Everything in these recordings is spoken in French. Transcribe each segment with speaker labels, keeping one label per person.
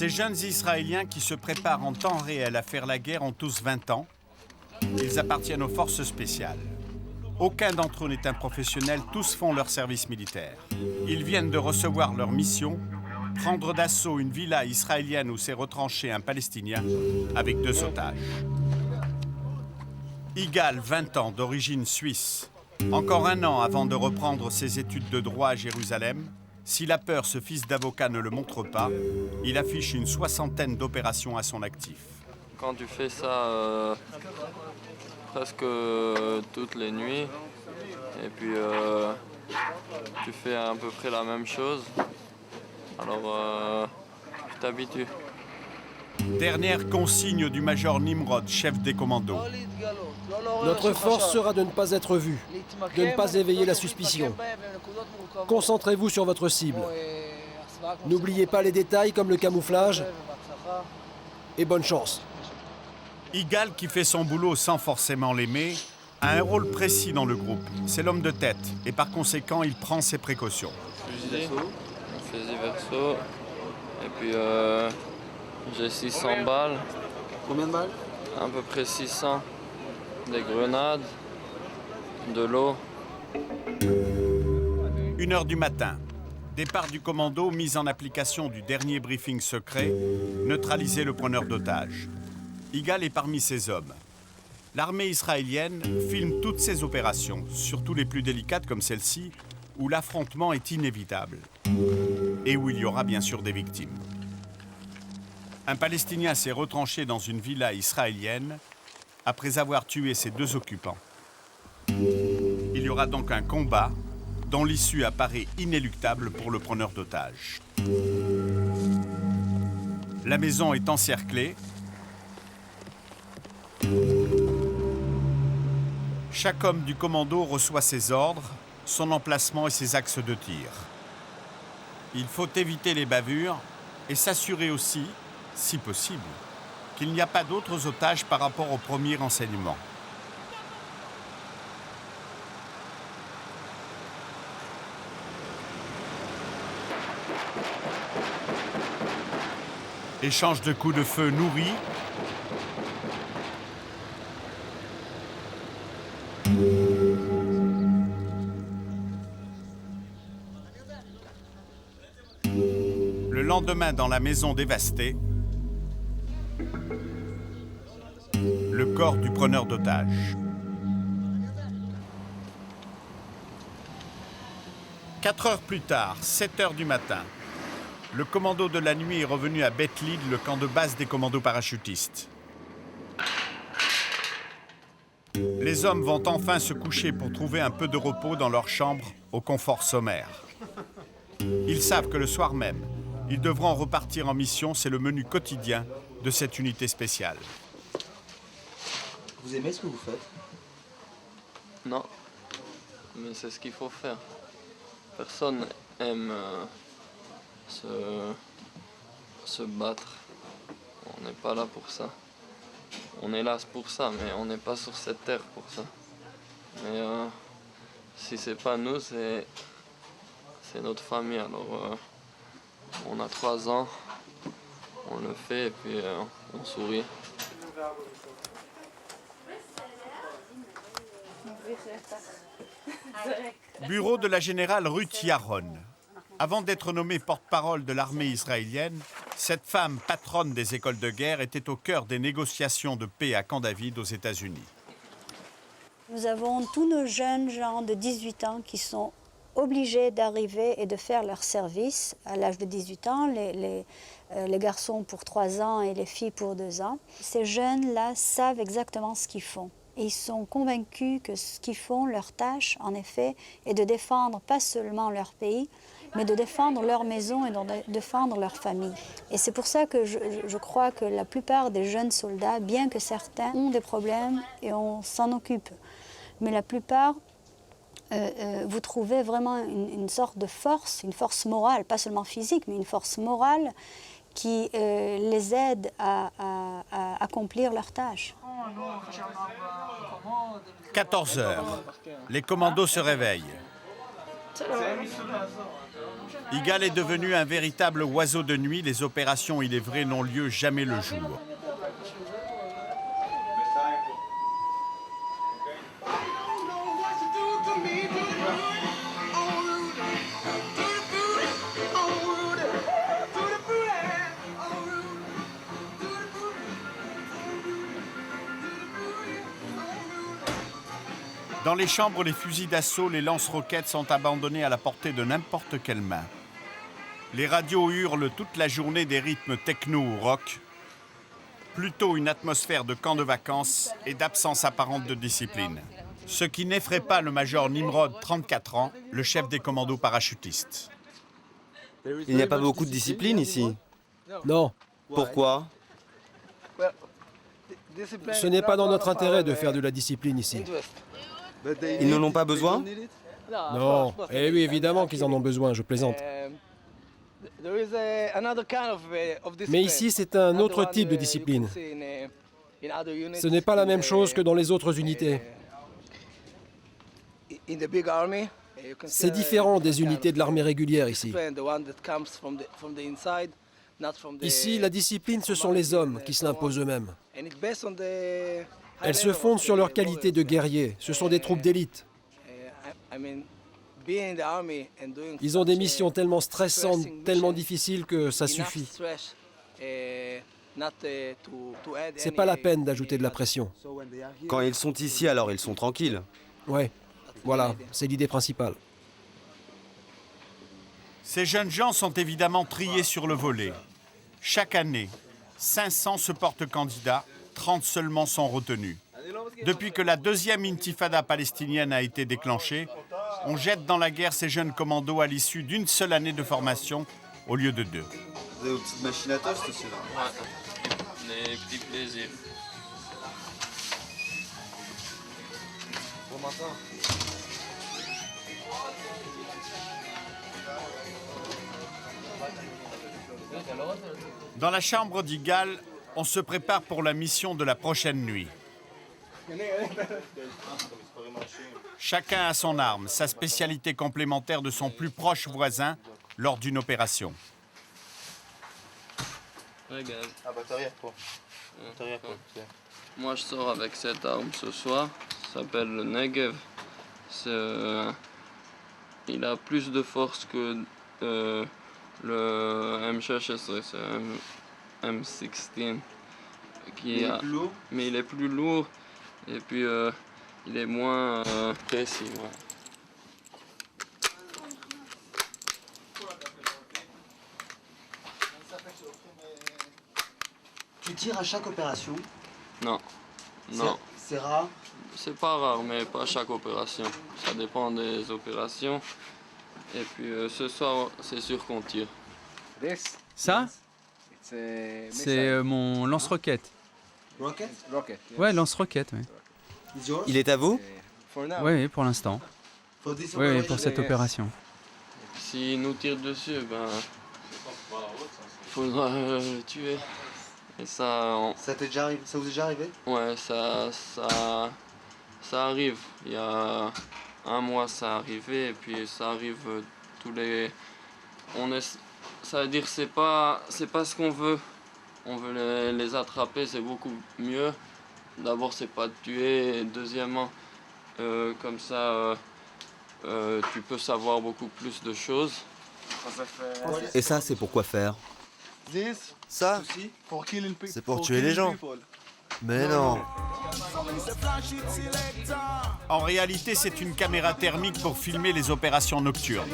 Speaker 1: Ces jeunes Israéliens qui se préparent en temps réel à faire la guerre ont tous 20 ans. Ils appartiennent aux forces spéciales. Aucun d'entre eux n'est un professionnel, tous font leur service militaire. Ils viennent de recevoir leur mission, prendre d'assaut une villa israélienne où s'est retranché un Palestinien avec 2 otages. Igal, 20 ans, d'origine suisse. Encore 1 an avant de reprendre ses études de droit à Jérusalem, si la peur, ce fils d'avocat, ne le montre pas, il affiche une 60aine d'opérations à son actif.
Speaker 2: Quand tu fais ça presque toutes les nuits, et puis tu fais à peu près la même chose, alors tu t'habitues.
Speaker 1: Dernière consigne du major Nimrod, chef des commandos.
Speaker 3: Notre force sera de ne pas être vue, de ne pas éveiller la suspicion. Concentrez-vous sur votre cible. N'oubliez pas les détails comme le camouflage. Et bonne chance.
Speaker 1: Igal, qui fait son boulot sans forcément l'aimer, a un rôle précis dans le groupe. C'est l'homme de tête et par conséquent, il prend ses précautions.
Speaker 2: Fusil verso, et puis j'ai 600 balles.
Speaker 4: Combien de balles?
Speaker 2: À peu près 600. Des grenades, de l'eau.
Speaker 1: 1h du matin. Départ du commando, mise en application du dernier briefing secret, neutraliser le preneur d'otages. Igal est parmi ces hommes. L'armée israélienne filme toutes ses opérations, surtout les plus délicates comme celle-ci, où l'affrontement est inévitable et où il y aura bien sûr des victimes. Un Palestinien s'est retranché dans une villa israélienne après avoir tué ses 2 occupants. Il y aura donc un combat dont l'issue apparaît inéluctable pour le preneur d'otages. La maison est encerclée. Chaque homme du commando reçoit ses ordres, son emplacement et ses axes de tir. Il faut éviter les bavures et s'assurer aussi, si possible, qu'il n'y a pas d'autres otages par rapport au premier renseignement. Échange de coups de feu nourris. Le lendemain, dans la maison dévastée, le corps du preneur d'otages. 4 heures plus tard, 7 heures du matin, le commando de la nuit est revenu à Beth Lid, le camp de base des commandos parachutistes. Les hommes vont enfin se coucher pour trouver un peu de repos dans leur chambre au confort sommaire. Ils savent que le soir même, ils devront repartir en mission, c'est le menu quotidien de cette unité spéciale.
Speaker 4: Vous aimez ce que vous faites?
Speaker 2: Non, mais c'est ce qu'il faut faire. Personne aime se battre. On n'est pas là pour ça. On est là pour ça, mais on n'est pas sur cette terre pour ça. Mais si c'est pas nous, c'est notre famille. Alors on a 3 ans, on le fait et puis on sourit.
Speaker 1: Bureau de la générale Ruth Yaron. Avant d'être nommée porte-parole de l'armée israélienne, cette femme, patronne des écoles de guerre, était au cœur des négociations de paix à Camp David aux États-Unis.
Speaker 5: Nous avons tous nos jeunes gens de 18 ans qui sont obligés d'arriver et de faire leur service à l'âge de 18 ans, les garçons pour 3 ans et les filles pour 2 ans. Ces jeunes-là savent exactement ce qu'ils font. Et ils sont convaincus que ce qu'ils font, leur tâche, en effet, est de défendre pas seulement leur pays, mais de défendre leur maison et de défendre leur famille. Et c'est pour ça que je crois que la plupart des jeunes soldats, bien que certains ont des problèmes et on s'en occupe, mais la plupart, vous trouvez vraiment une sorte de force, une force morale, pas seulement physique, mais une force morale qui les aide à accomplir leurs tâches.
Speaker 1: 14 heures. Les commandos se réveillent. Igal est devenu un véritable oiseau de nuit. Les opérations, il est vrai, n'ont lieu jamais le jour. Dans les chambres, les fusils d'assaut, les lance-roquettes sont abandonnés à la portée de n'importe quelle main. Les radios hurlent toute la journée des rythmes techno ou rock. Plutôt une atmosphère de camp de vacances et d'absence apparente de discipline. Ce qui n'effraie pas le major Nimrod, 34 ans, le chef des commandos parachutistes.
Speaker 4: Il n'y a pas beaucoup de discipline ici.
Speaker 3: Non,
Speaker 4: Pourquoi?
Speaker 3: ce n'est pas dans notre intérêt de faire de la discipline ici.
Speaker 4: Ils n'en ont pas besoin?
Speaker 3: Non, eh oui, évidemment qu'ils en ont besoin, je plaisante. Mais ici, c'est un autre type de discipline. Ce n'est pas la même chose que dans les autres unités. C'est différent des unités de l'armée régulière ici. Ici, la discipline, ce sont les hommes qui se l'imposent eux-mêmes. Elles se fondent sur leur qualité de guerrier. Ce sont des troupes d'élite. Ils ont des missions tellement stressantes, tellement difficiles que ça suffit. C'est pas la peine d'ajouter de la pression.
Speaker 4: Quand ils sont ici, alors ils sont tranquilles.
Speaker 3: Ouais, voilà, c'est l'idée principale.
Speaker 1: Ces jeunes gens sont évidemment triés sur le volet. Chaque année, 500 se portent candidats, 30 seulement sont retenus. Depuis que la deuxième intifada palestinienne a été déclenchée, on jette dans la guerre ces jeunes commandos à l'issue d'une seule année de formation au lieu de 2.
Speaker 4: Vous avez vos petites machines à toast aussi là?
Speaker 2: Ouais, des petits plaisirs.
Speaker 4: Bon matin.
Speaker 1: Dans la chambre d'Igal, on se prépare pour la mission de la prochaine nuit. Chacun a son arme, sa spécialité complémentaire de son plus proche voisin lors d'une opération.
Speaker 2: Regarde.
Speaker 4: Ah bah t'arrières quoi? T'arrières quoi?
Speaker 2: Moi, je sors avec cette arme ce soir. Ça s'appelle le Negev. Il a plus de force que le M16, c'est un M16. Mais il est plus lourd et puis il est moins précis. Ouais.
Speaker 4: Tu tires à chaque opération?
Speaker 2: Non, non.
Speaker 4: C'est rare?
Speaker 2: C'est pas rare, mais pas chaque opération. Ça dépend des opérations. Et puis ce soir, c'est sûr qu'on tire.
Speaker 6: Ça, c'est mon lance-roquette.
Speaker 4: Rocket?
Speaker 6: Ouais, lance-roquette, oui.
Speaker 4: Il est à vous?
Speaker 6: Oui, pour l'instant. Oui, pour cette opération.
Speaker 2: S'ils nous tirent dessus, ben, faudra le tuer. Et ça,
Speaker 4: Ça t'est déjà arrivé? Ça vous est déjà arrivé?
Speaker 2: ouais, ça arrive. Il y a un mois, ça arrivait, et puis ça arrive tous les. Ça veut dire c'est pas ce qu'on veut. On veut les attraper, c'est beaucoup mieux. D'abord, c'est pas de tuer, et deuxièmement, comme ça, tu peux savoir beaucoup plus de choses.
Speaker 4: Et ça, c'est pour quoi faire? Ça, c'est pour tuer les gens. Mais non.
Speaker 1: En réalité, c'est une caméra thermique pour filmer les opérations nocturnes.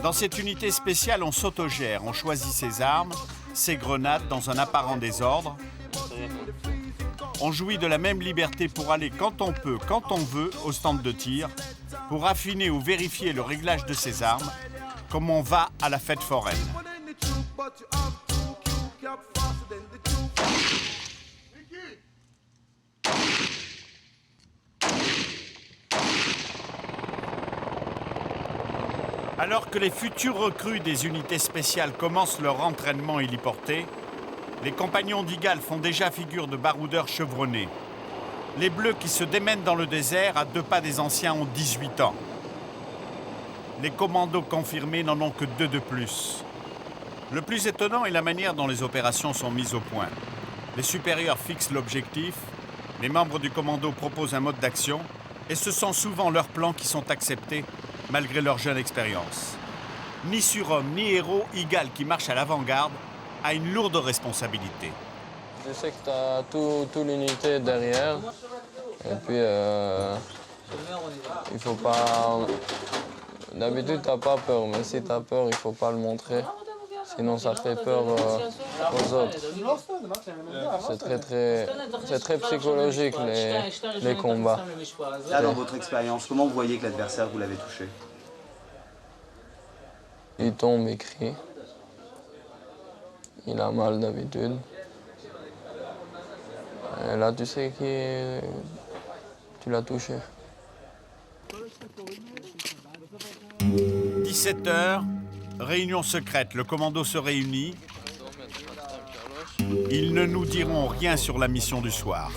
Speaker 1: Dans cette unité spéciale, on s'autogère, on choisit ses armes, ses grenades dans un apparent désordre. On jouit de la même liberté pour aller quand on peut, quand on veut, au stand de tir, pour affiner ou vérifier le réglage de ses armes, comme on va à la fête foraine. Alors que les futurs recrues des unités spéciales commencent leur entraînement héliporté, les compagnons d'Igal font déjà figure de baroudeurs chevronnés. Les Bleus qui se démènent dans le désert à 2 pas des anciens ont 18 ans. Les commandos confirmés n'en ont que 2 de plus. Le plus étonnant est la manière dont les opérations sont mises au point. Les supérieurs fixent l'objectif, les membres du commando proposent un mode d'action et ce sont souvent leurs plans qui sont acceptés malgré leur jeune expérience. Ni surhomme ni héros, Igal qui marche à l'avant-garde a une lourde responsabilité.
Speaker 2: Je sais que tu as toute l'unité derrière et puis il faut pas... D'habitude tu n'as pas peur, mais si tu as peur, il ne faut pas le montrer. Sinon, ça fait peur aux autres. C'est très psychologique, les combats.
Speaker 4: Là, dans votre expérience, comment vous voyez que l'adversaire, vous l'avez touché?
Speaker 2: Il tombe, il crie. Il a mal d'habitude. Et là, tu sais que tu l'as touché.
Speaker 1: 17h, réunion secrète, le commando se réunit. Ils ne nous diront rien sur la mission du soir.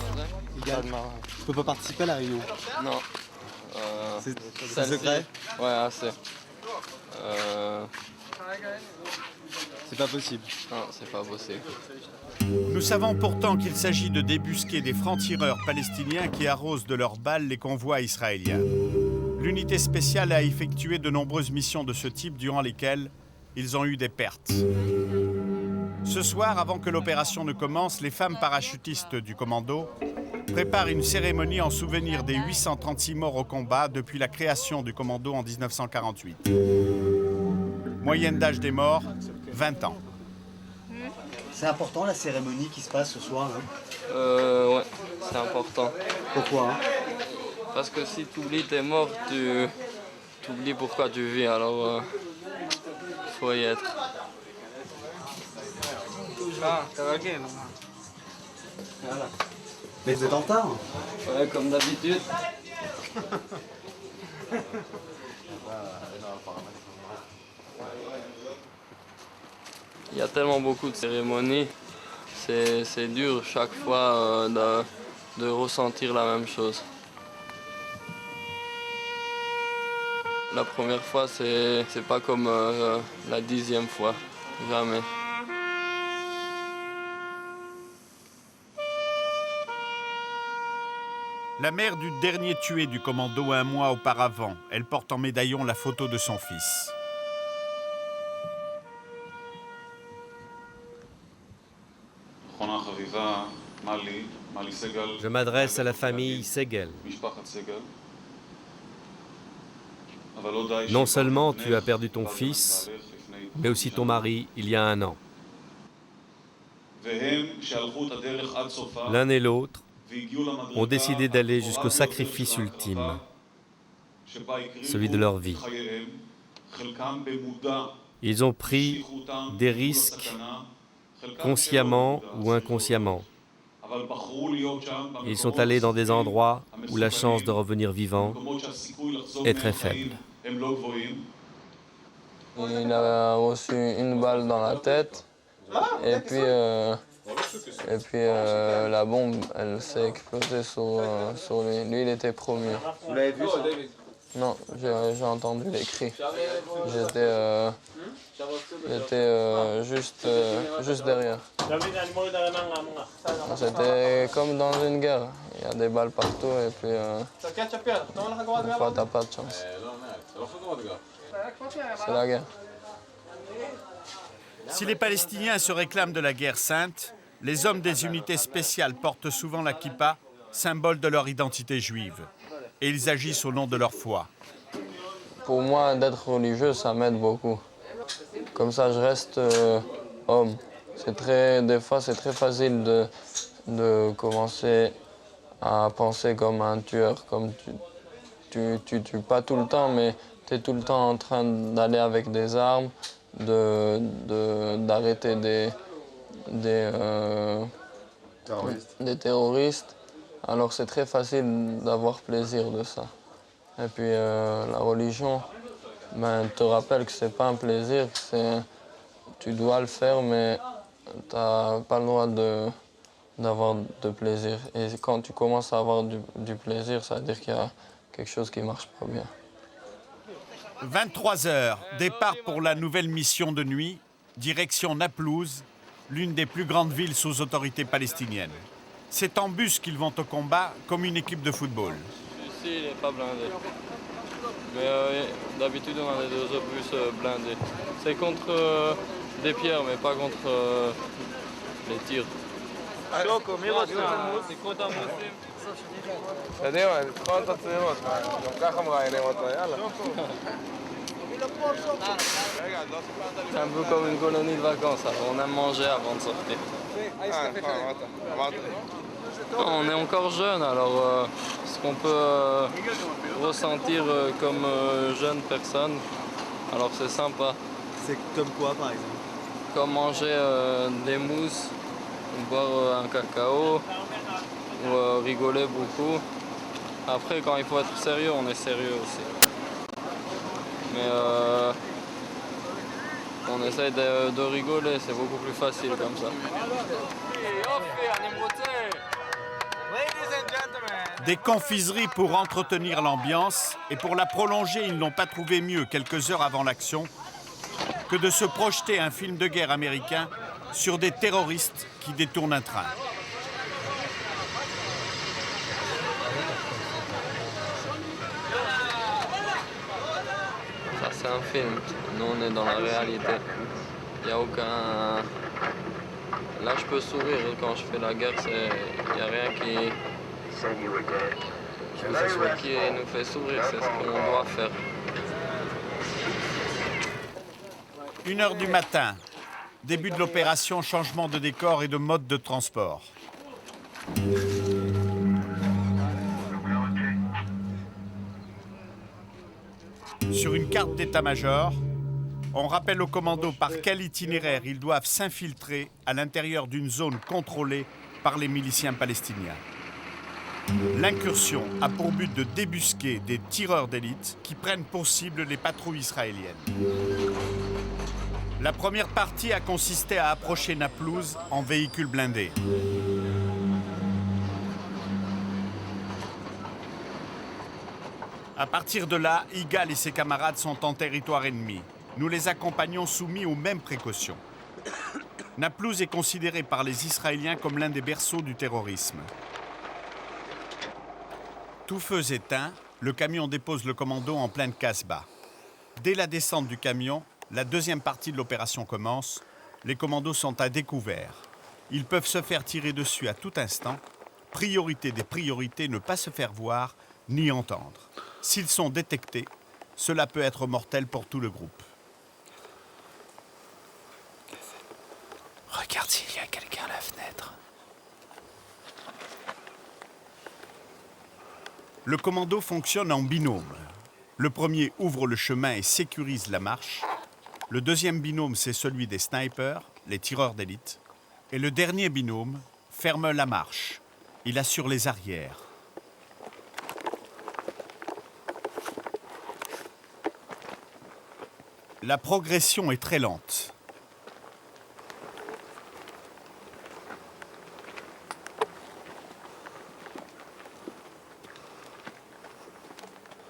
Speaker 4: Igal, tu peux pas participer à la réunion?
Speaker 2: Non.
Speaker 4: C'est secret?
Speaker 2: Ouais, assez.
Speaker 4: C'est pas possible.
Speaker 2: Non, c'est pas possible.
Speaker 1: Nous savons pourtant qu'il s'agit de débusquer des francs-tireurs palestiniens qui arrosent de leurs balles les convois israéliens. L'unité spéciale a effectué de nombreuses missions de ce type durant lesquelles ils ont eu des pertes. Ce soir, avant que l'opération ne commence, les femmes parachutistes du commando préparent une cérémonie en souvenir des 836 morts au combat depuis la création du commando en 1948. Moyenne d'âge des morts, 20 ans.
Speaker 4: C'est important la cérémonie qui se passe ce soir, hein?
Speaker 2: Ouais, c'est important.
Speaker 4: Pourquoi, hein?
Speaker 2: Parce que si tu oublies tes morts, tu oublies pourquoi tu vis, alors faut y être.
Speaker 4: Voilà. Mais vous êtes en retard?
Speaker 2: Ouais, comme d'habitude. Il y a tellement beaucoup de cérémonies, c'est dur chaque fois de ressentir la même chose. La première fois, c'est pas comme la 10e fois, jamais.
Speaker 1: La mère du dernier tué du commando un mois auparavant, elle porte en médaillon la photo de son fils.
Speaker 7: Je m'adresse à la famille Segel. Non seulement tu as perdu ton fils, mais aussi ton mari il y a 1 an. L'un et l'autre ont décidé d'aller jusqu'au sacrifice ultime, celui de leur vie. Ils ont pris des risques consciemment ou inconsciemment. Ils sont allés dans des endroits où la chance de revenir vivant est très faible.
Speaker 2: Il a reçu une balle dans la tête et puis la bombe, elle s'est explosée sur lui. Lui, il était promu.
Speaker 4: Vous l'avez vu ça?
Speaker 2: Non, j'ai entendu les cris. J'étais juste derrière. C'était comme dans une guerre. Il y a des balles partout et puis des fois, t'as pas de chance. C'est la guerre.
Speaker 1: Si les Palestiniens se réclament de la guerre sainte, les hommes des unités spéciales portent souvent la kippa, symbole de leur identité juive. Et ils agissent au nom de leur foi.
Speaker 2: Pour moi, d'être religieux, ça m'aide beaucoup. Comme ça, je reste homme. Des fois, c'est très facile de commencer à penser comme un tueur. Comme tu tues pas tout le temps, mais tu es tout le temps en train d'aller avec des armes, d'arrêter des terroristes. Alors c'est très facile d'avoir plaisir de ça. Et puis la religion, te rappelle que c'est pas un plaisir, tu dois le faire, mais t'as pas le droit d'avoir de plaisir. Et quand tu commences à avoir du plaisir, ça veut dire qu'il y a quelque chose qui ne marche pas bien.
Speaker 1: 23 h, départ pour la nouvelle mission de nuit, direction Naplouse, l'une des plus grandes villes sous autorité palestinienne. C'est en bus qu'ils vont au combat, comme une équipe de football.
Speaker 2: Ici, il n'est pas blindé. Mais d'habitude, on a des autobus blindés. C'est contre des pierres, mais pas contre les tirs. C'est un peu comme une colonie de vacances, alors on aime manger avant de sortir. On est encore jeune, alors ce qu'on peut ressentir comme jeune personne, alors c'est sympa.
Speaker 4: C'est comme quoi, par exemple?
Speaker 2: Comme manger des mousses, boire un cacao, ou rigoler beaucoup. Après, quand il faut être sérieux, on est sérieux aussi. Mais on essaye de rigoler, c'est beaucoup plus facile comme ça.
Speaker 1: Des confiseries pour entretenir l'ambiance, et pour la prolonger, ils n'ont pas trouvé mieux quelques heures avant l'action que de se projeter un film de guerre américain sur des terroristes qui détournent un train.
Speaker 2: Ça, c'est un film. Nous, on est dans la réalité. Il n'y a aucun... Là, je peux sourire quand je fais la guerre. Il n'y a rien qui nous fait sourire. C'est ce qu'on doit faire.
Speaker 1: 1 h du matin. Début de l'opération, changement de décor et de mode de transport. Sur une carte d'état-major, on rappelle aux commandos par quel itinéraire ils doivent s'infiltrer à l'intérieur d'une zone contrôlée par les miliciens palestiniens. L'incursion a pour but de débusquer des tireurs d'élite qui prennent pour cible les patrouilles israéliennes. La première partie a consisté à approcher Naplouse en véhicule blindé. À partir de là, Igal et ses camarades sont en territoire ennemi. Nous les accompagnons soumis aux mêmes précautions. Naplouse est considéré par les Israéliens comme l'un des berceaux du terrorisme. Tout feu éteint, le camion dépose le commando en pleine Casbah. Dès la descente du camion, la deuxième partie de l'opération commence. Les commandos sont à découvert. Ils peuvent se faire tirer dessus à tout instant. Priorité des priorités, ne pas se faire voir ni entendre. S'ils sont détectés, cela peut être mortel pour tout le groupe.
Speaker 8: Regarde s'il y a quelqu'un à la fenêtre.
Speaker 1: Le commando fonctionne en binôme. Le premier ouvre le chemin et sécurise la marche. Le deuxième binôme, c'est celui des snipers, les tireurs d'élite. Et le dernier binôme ferme la marche. Il assure les arrières. La progression est très lente.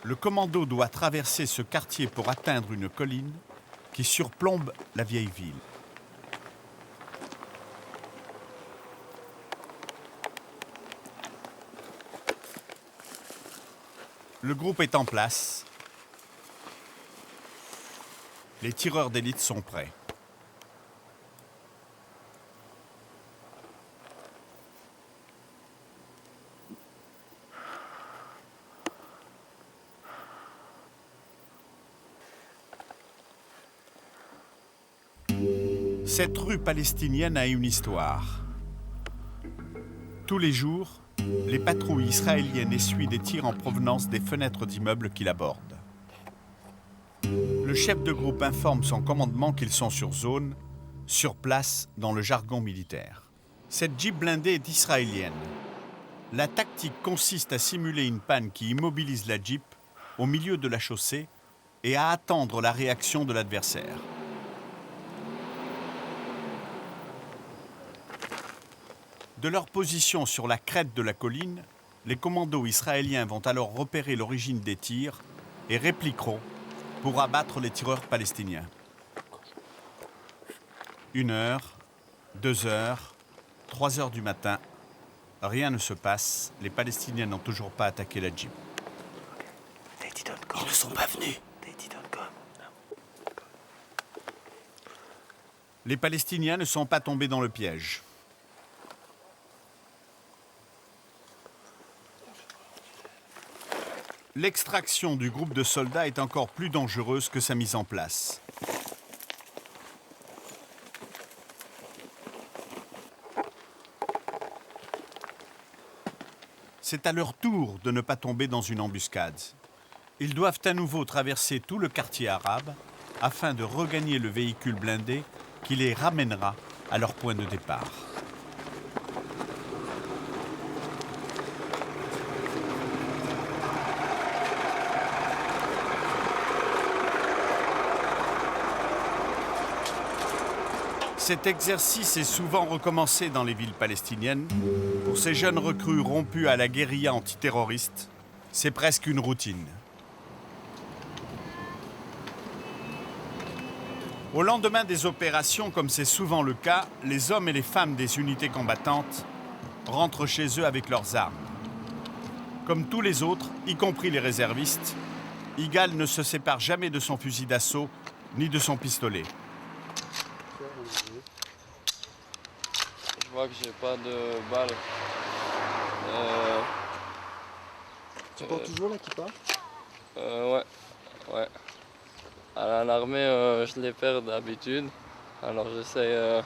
Speaker 1: Le commando doit traverser ce quartier pour atteindre une colline qui surplombe la vieille ville. Le groupe est en place. Les tireurs d'élite sont prêts. Cette rue palestinienne a une histoire. Tous les jours, les patrouilles israéliennes essuient des tirs en provenance des fenêtres d'immeubles qui l'abordent. Le chef de groupe informe son commandement qu'ils sont sur zone, sur place dans le jargon militaire. Cette Jeep blindée est israélienne. La tactique consiste à simuler une panne qui immobilise la Jeep au milieu de la chaussée et à attendre la réaction de l'adversaire. De leur position sur la crête de la colline, les commandos israéliens vont alors repérer l'origine des tirs et répliqueront pour abattre les tireurs palestiniens. 1 heure, 2 heures, 3 heures du matin, rien ne se passe. Les Palestiniens n'ont toujours pas attaqué la Jeep.
Speaker 8: Ils ne sont pas venus.
Speaker 1: Les Palestiniens ne sont pas tombés dans le piège. L'extraction du groupe de soldats est encore plus dangereuse que sa mise en place. C'est à leur tour de ne pas tomber dans une embuscade. Ils doivent à nouveau traverser tout le quartier arabe afin de regagner le véhicule blindé qui les ramènera à leur point de départ. Cet exercice est souvent recommencé dans les villes palestiniennes. Pour ces jeunes recrues rompus à la guérilla antiterroriste, c'est presque une routine. Au lendemain des opérations, comme c'est souvent le cas, les hommes et les femmes des unités combattantes rentrent chez eux avec leurs armes. Comme tous les autres, y compris les réservistes, Igal ne se sépare jamais de son fusil d'assaut ni de son pistolet.
Speaker 2: Je vois que j'ai pas de balles.
Speaker 4: Tu portes toujours la kippa?
Speaker 2: Ouais. À l'armée, je les perds d'habitude. Alors j'essaie de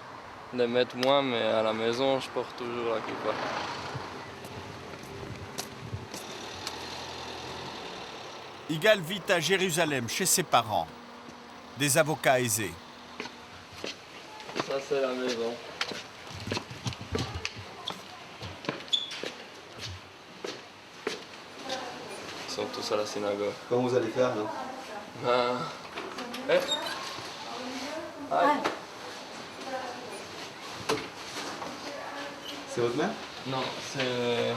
Speaker 2: les mettre moins, mais à la maison, je porte toujours la kippa.
Speaker 1: Igal vit à Jérusalem chez ses parents, des avocats aisés.
Speaker 2: Ça, c'est la maison. Ils sont tous à la synagogue.
Speaker 4: Comment vous allez faire là? C'est votre mère?
Speaker 2: Non, c'est...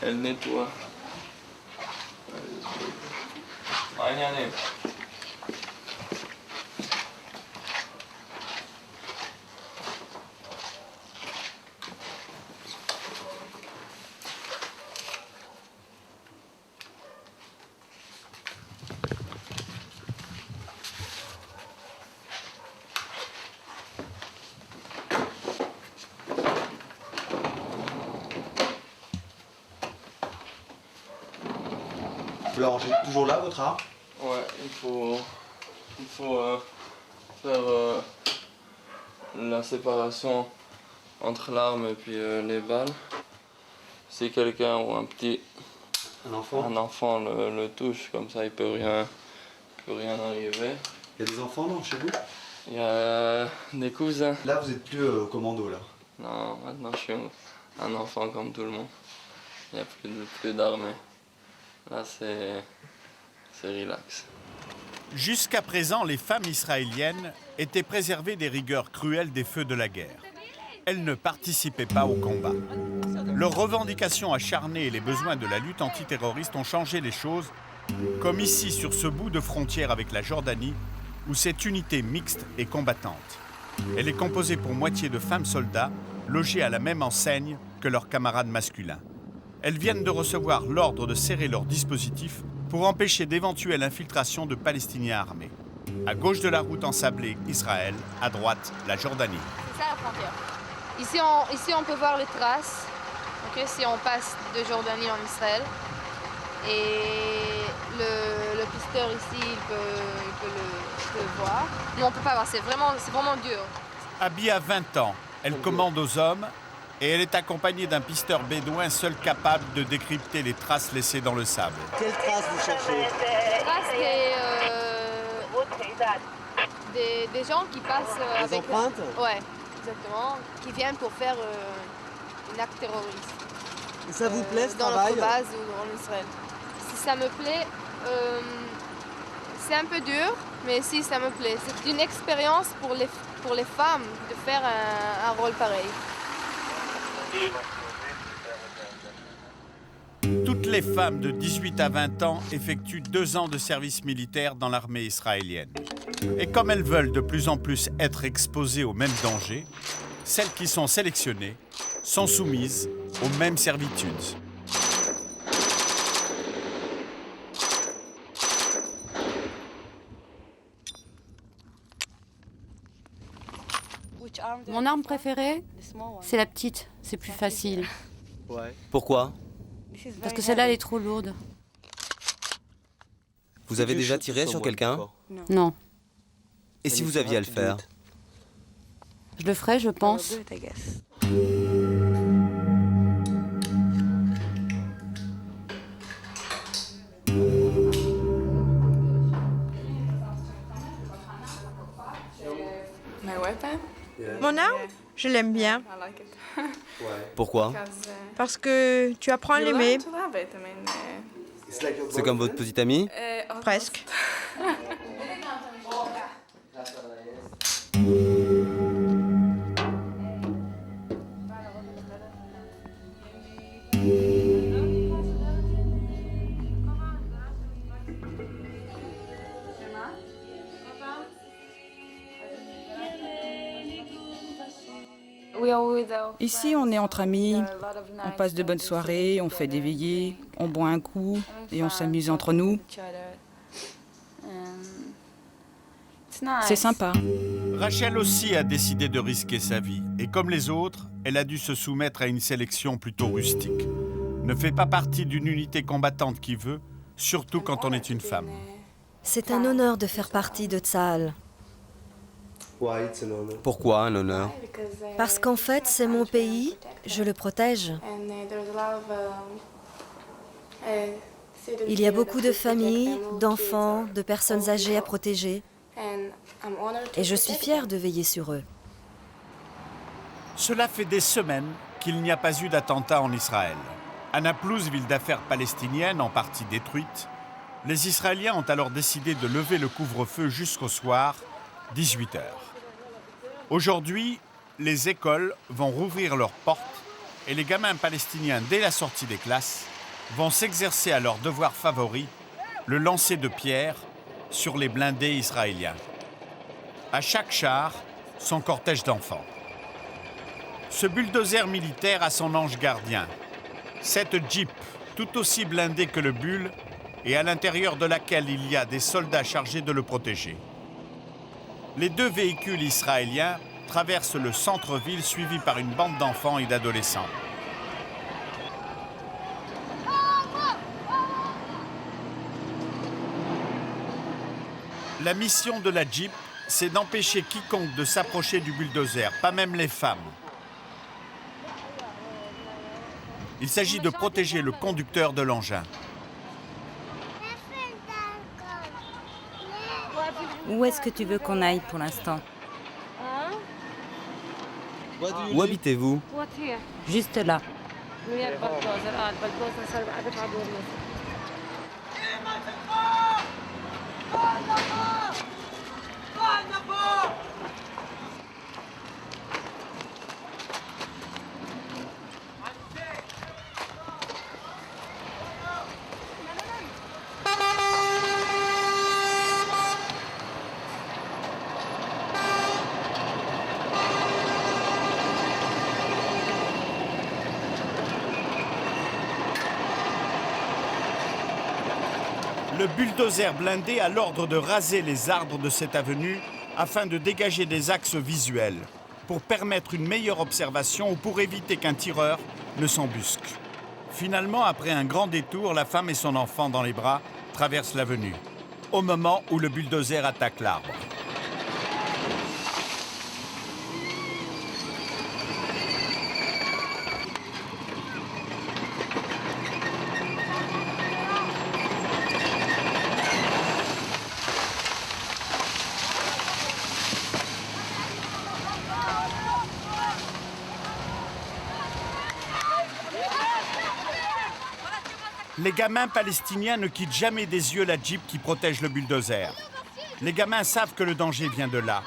Speaker 2: elle nettoie.
Speaker 4: Vous la rangez toujours là, votre arme?
Speaker 2: Ouais, il faut faire la séparation entre l'arme et puis les balles. Si quelqu'un ou un enfant le touche, comme ça il peut rien arriver.
Speaker 4: Il y a des enfants chez vous?
Speaker 2: Il y a des cousins.
Speaker 4: Là, vous êtes plus au commando là?
Speaker 2: Non, maintenant je suis un enfant comme tout le monde. Il n'y a plus d'armée. Là, c'est relax.
Speaker 1: Jusqu'à présent, les femmes israéliennes étaient préservées des rigueurs cruelles des feux de la guerre. Elles ne participaient pas au combat. Leurs revendications acharnées et les besoins de la lutte antiterroriste ont changé les choses, comme ici sur ce bout de frontière avec la Jordanie, où cette unité mixte est combattante. Elle est composée pour moitié de femmes soldats, logées à la même enseigne que leurs camarades masculins. Elles viennent de recevoir l'ordre de serrer leur dispositif pour empêcher d'éventuelles infiltrations de Palestiniens armés. À gauche de la route ensablée, Israël, à droite, la Jordanie.
Speaker 9: C'est ça la frontière. Ici on peut voir les traces, okay, si on passe de Jordanie en Israël. Et le pisteur ici, il peut le voir. Nous on peut pas voir, c'est vraiment dur.
Speaker 1: Abby a 20 ans, elle commande aux hommes et elle est accompagnée d'un pisteur bédouin seul capable de décrypter les traces laissées dans le sable.
Speaker 4: Quelles traces vous cherchez?
Speaker 9: Traces des gens qui passent
Speaker 4: des empreintes?
Speaker 9: Ouais, exactement, qui viennent pour faire un acte terroriste.
Speaker 4: Et ça vous plaît ce
Speaker 9: dans
Speaker 4: travail?
Speaker 9: notre base ou en Israël. Si ça me plaît, c'est un peu dur, mais si ça me plaît. C'est une expérience pour pour les femmes de faire un rôle pareil.
Speaker 1: Toutes les femmes de 18 à 20 ans effectuent 2 ans de service militaire dans l'armée israélienne. Et comme elles veulent de plus en plus être exposées aux mêmes dangers, celles qui sont sélectionnées sont soumises aux mêmes servitudes.
Speaker 10: Mon arme préférée, c'est la petite. C'est plus facile.
Speaker 4: Pourquoi?
Speaker 10: Parce que celle-là, elle est trop lourde.
Speaker 4: Vous avez déjà tiré sur quelqu'un?
Speaker 10: Non.
Speaker 4: Et si vous aviez à le faire?
Speaker 10: Je le ferai, je pense.
Speaker 11: Mon arme, je l'aime bien.
Speaker 4: Pourquoi?
Speaker 11: Parce que tu apprends à l'aimer.
Speaker 4: C'est comme votre petite amie?
Speaker 11: Presque.
Speaker 12: Ici, on est entre amis, on passe de bonnes soirées, on fait des veillées, on boit un coup et on s'amuse entre nous. C'est sympa.
Speaker 1: Rachel aussi a décidé de risquer sa vie. Et comme les autres, elle a dû se soumettre à une sélection plutôt rustique. Ne fait pas partie d'une unité combattante qui veut, surtout quand on est une femme.
Speaker 13: C'est un honneur de faire partie de Tsahal.
Speaker 4: Pourquoi un honneur?
Speaker 13: Parce qu'en fait, c'est mon pays, je le protège. Il y a beaucoup de familles, d'enfants, de personnes âgées à protéger. Et je suis fière de veiller sur eux.
Speaker 1: Cela fait des semaines qu'il n'y a pas eu d'attentat en Israël. À Naplouse, ville d'affaires palestinienne en partie détruite, les Israéliens ont alors décidé de lever le couvre-feu jusqu'au soir, 18h. Aujourd'hui, les écoles vont rouvrir leurs portes et les gamins palestiniens, dès la sortie des classes, vont s'exercer à leur devoir favori, le lancer de pierres sur les blindés israéliens. À chaque char, son cortège d'enfants. Ce bulldozer militaire a son ange gardien. Cette Jeep, tout aussi blindée que le Bull, et à l'intérieur de laquelle il y a des soldats chargés de le protéger. Les 2 véhicules israéliens traversent le centre-ville suivis par une bande d'enfants et d'adolescents. La mission de la Jeep, c'est d'empêcher quiconque de s'approcher du bulldozer, pas même les femmes. Il s'agit de protéger le conducteur de l'engin.
Speaker 10: Où est-ce que tu veux qu'on aille pour l'instant?
Speaker 4: Où habitez-vous?
Speaker 10: Juste là.
Speaker 1: Le bulldozer blindé a l'ordre de raser les arbres de cette avenue afin de dégager des axes visuels, pour permettre une meilleure observation ou pour éviter qu'un tireur ne s'embusque. Finalement, après un grand détour, la femme et son enfant dans les bras traversent l'avenue, au moment où le bulldozer attaque l'arbre. Les gamins palestiniens ne quittent jamais des yeux la Jeep qui protège le bulldozer. Les gamins savent que le danger vient de là.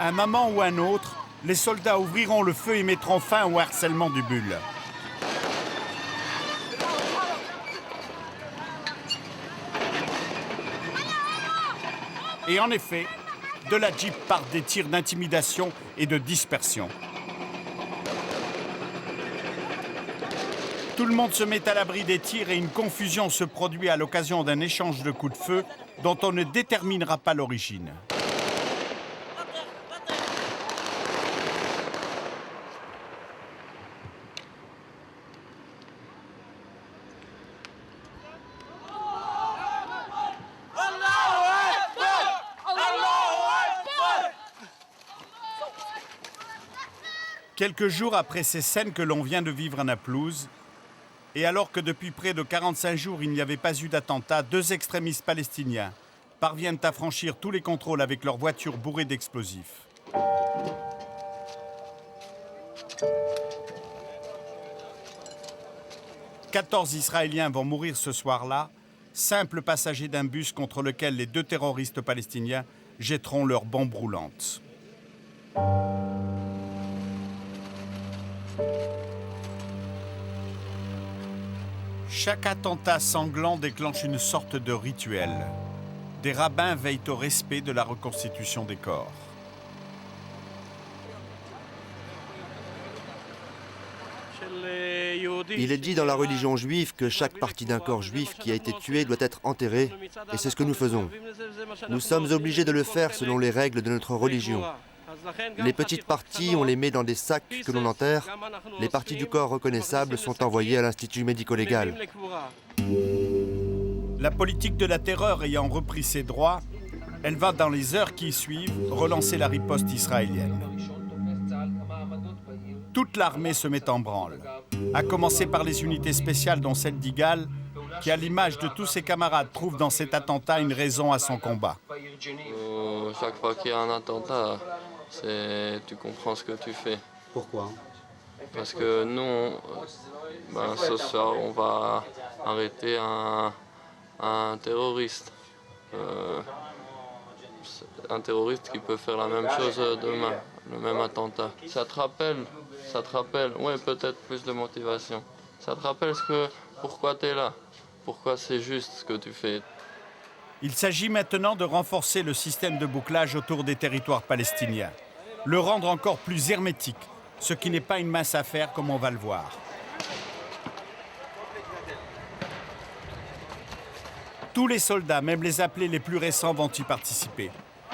Speaker 1: À un moment ou un autre, les soldats ouvriront le feu et mettront fin au harcèlement du bulle. Et en effet, de la Jeep partent des tirs d'intimidation et de dispersion. Tout le monde se met à l'abri des tirs et une confusion se produit à l'occasion d'un échange de coups de feu dont on ne déterminera pas l'origine. Quelques jours après ces scènes que l'on vient de vivre à Naplouse, et alors que depuis près de 45 jours il n'y avait pas eu d'attentat, 2 extrémistes palestiniens parviennent à franchir tous les contrôles avec leurs voitures bourrées d'explosifs. « 14 Israéliens vont mourir ce soir-là, simples passagers d'un bus contre lequel les 2 terroristes palestiniens jetteront leurs bombes roulantes. Chaque attentat sanglant déclenche une sorte de rituel. Des rabbins veillent au respect de la reconstitution des corps.
Speaker 4: Il est dit dans la religion juive que chaque partie d'un corps juif qui a été tué doit être enterrée, et c'est ce que nous faisons. Nous sommes obligés de le faire selon les règles de notre religion. Les petites parties, on les met dans des sacs que l'on enterre. Les parties du corps reconnaissables sont envoyées à l'Institut médico-légal.
Speaker 1: La politique de la terreur ayant repris ses droits, elle va dans les heures qui suivent relancer la riposte israélienne. Toute l'armée se met en branle, à commencer par les unités spéciales dont celle d'Igal, qui à l'image de tous ses camarades trouve dans cet attentat une raison à son combat.
Speaker 2: Chaque fois qu'il y a un attentat, tu comprends ce que tu fais.
Speaker 4: Pourquoi?
Speaker 2: Parce que nous, ce soir, on va arrêter un terroriste. Un terroriste qui peut faire la même chose demain, le même attentat. Ça te rappelle, ouais, peut-être plus de motivation. Ça te rappelle pourquoi tu es là, pourquoi c'est juste ce que tu fais.
Speaker 1: Il s'agit maintenant de renforcer le système de bouclage autour des territoires palestiniens, le rendre encore plus hermétique, ce qui n'est pas une mince affaire comme on va le voir. Tous les soldats, même les appelés les plus récents, vont y participer.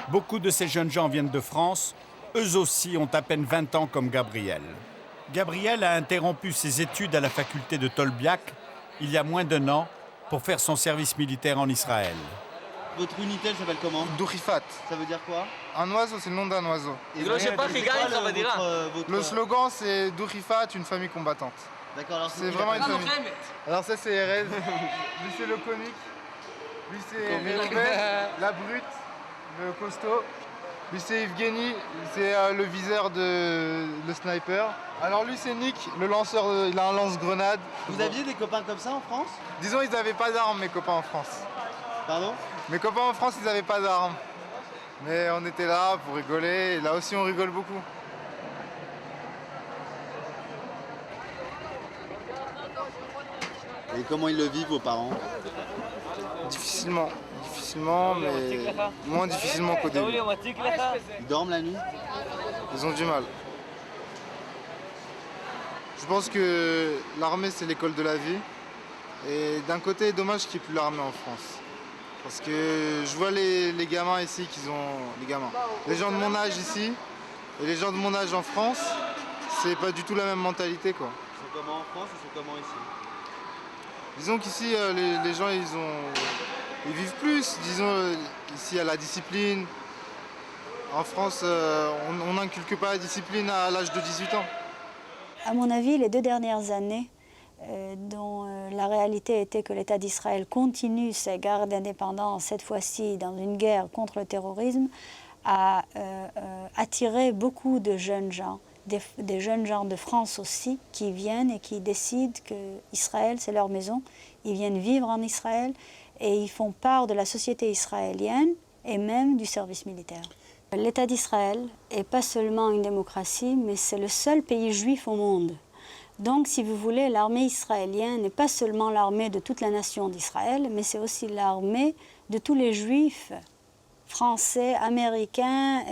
Speaker 1: Beaucoup de ces jeunes gens viennent de France, eux aussi ont à peine 20 ans comme Gabriel. Gabriel a interrompu ses études à la faculté de Tolbiac il y a moins d'1 an pour faire son service militaire en Israël.
Speaker 14: Votre unité, elle s'appelle comment?
Speaker 15: Dourifat.
Speaker 14: Ça veut dire quoi?
Speaker 15: Un oiseau, c'est le nom d'un oiseau. Le slogan, c'est Dourifat, une famille combattante.
Speaker 14: D'accord, alors
Speaker 15: c'est vraiment une famille. Alors ça, c'est Erez, lui c'est le comique, lui c'est Réobet, la brute, le costaud. Lui c'est Evgeny, c'est le viseur le sniper. Alors lui c'est Nick, le lanceur, il a un lance-grenade.
Speaker 14: Vous aviez des copains comme ça en France?
Speaker 15: Disons ils n'avaient pas d'armes, mes copains en France.
Speaker 14: Pardon?
Speaker 15: Mes copains en France ils n'avaient pas d'armes. Mais on était là pour rigoler, et là aussi on rigole beaucoup.
Speaker 14: Et comment ils le vivent vos parents?
Speaker 15: Difficilement. Difficilement, mais moins difficilement qu'au début.
Speaker 14: Ils dorment la nuit?
Speaker 15: Ils ont du mal. Je pense que l'armée, c'est l'école de la vie. Et d'un côté, dommage qu'il n'y ait plus l'armée en France. Parce que je vois les gamins ici les gens de mon âge ici, et les gens de mon âge en France, c'est pas du tout la même mentalité, quoi.
Speaker 14: Ils sont comment en France, ils sont comment ici?
Speaker 15: Disons qu'ici, les gens, ils vivent plus. Disons, ici, il y a la discipline. En France, on n'inculque pas la discipline à l'âge de 18 ans.
Speaker 5: À mon avis, les 2 dernières années, dont la réalité était que l'État d'Israël continue ses guerres d'indépendance, cette fois-ci dans une guerre contre le terrorisme, a attiré beaucoup de jeunes gens, des jeunes gens de France aussi, qui viennent et qui décident qu'Israël, c'est leur maison. Ils viennent vivre en Israël et ils font part de la société israélienne et même du service militaire. L'État d'Israël n'est pas seulement une démocratie, mais c'est le seul pays juif au monde. Donc, si vous voulez, l'armée israélienne n'est pas seulement l'armée de toute la nation d'Israël, mais c'est aussi l'armée de tous les juifs français, américains,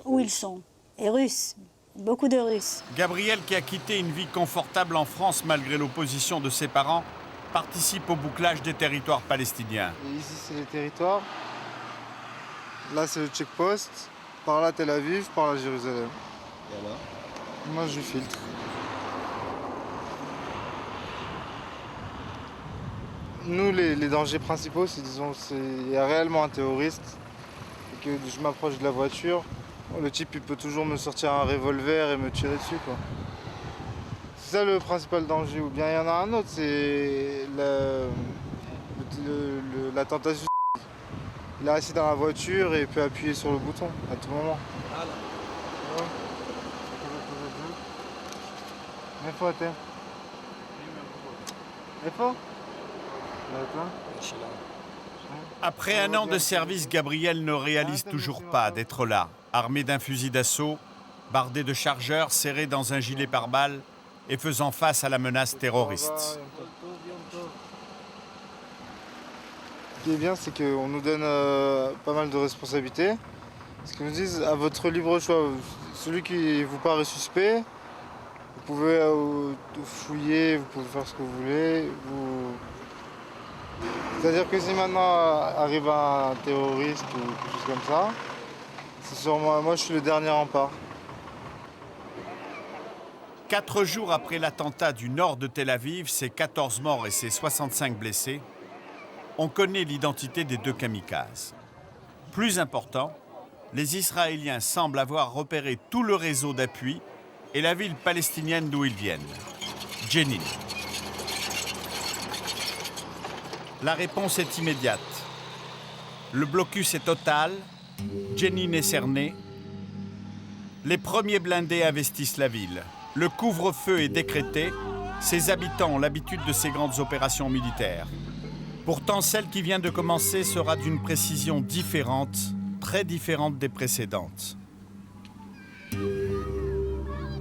Speaker 5: où ils sont, et russes. Beaucoup de Russes.
Speaker 1: Gabriel, qui a quitté une vie confortable en France malgré l'opposition de ses parents, participe au bouclage des territoires palestiniens.
Speaker 15: Et ici, c'est les territoires. Là, c'est le checkpost. Par là, Tel Aviv, par là, Jérusalem.
Speaker 14: Et alors?
Speaker 15: Moi, je filtre. Nous, les dangers principaux, c'est disons, il y a réellement un terroriste et que je m'approche de la voiture. Le type, il peut toujours me sortir un revolver et me tirer dessus, quoi. C'est ça le principal danger. Ou bien il y en a un autre, c'est la tentation. Il est assis dans la voiture et il peut appuyer sur le bouton à tout moment.
Speaker 1: Après un an de service, Gabriel ne réalise toujours pas d'être là, armé d'un fusil d'assaut, bardé de chargeurs, serré dans un gilet pare-balles et faisant face à la menace terroriste.
Speaker 15: Ce qui est bien, c'est qu'on nous donne pas mal de responsabilités. Parce qu'ils nous disent, à votre libre choix, celui qui vous paraît suspect, vous pouvez fouiller, vous pouvez faire ce que vous voulez. C'est-à-dire que si maintenant arrive un terroriste ou quelque chose comme ça, c'est sur moi je suis le dernier rempart.
Speaker 1: 4 jours après l'attentat du nord de Tel Aviv, ses 14 morts et ses 65 blessés, on connaît l'identité des 2 kamikazes. Plus important, les Israéliens semblent avoir repéré tout le réseau d'appui et la ville palestinienne d'où ils viennent, Jenin. La réponse est immédiate. Le blocus est total, Jenin est cerné. Les premiers blindés investissent la ville. Le couvre-feu est décrété. Ses habitants ont l'habitude de ces grandes opérations militaires. Pourtant, celle qui vient de commencer sera d'une précision différente, très différente des précédentes.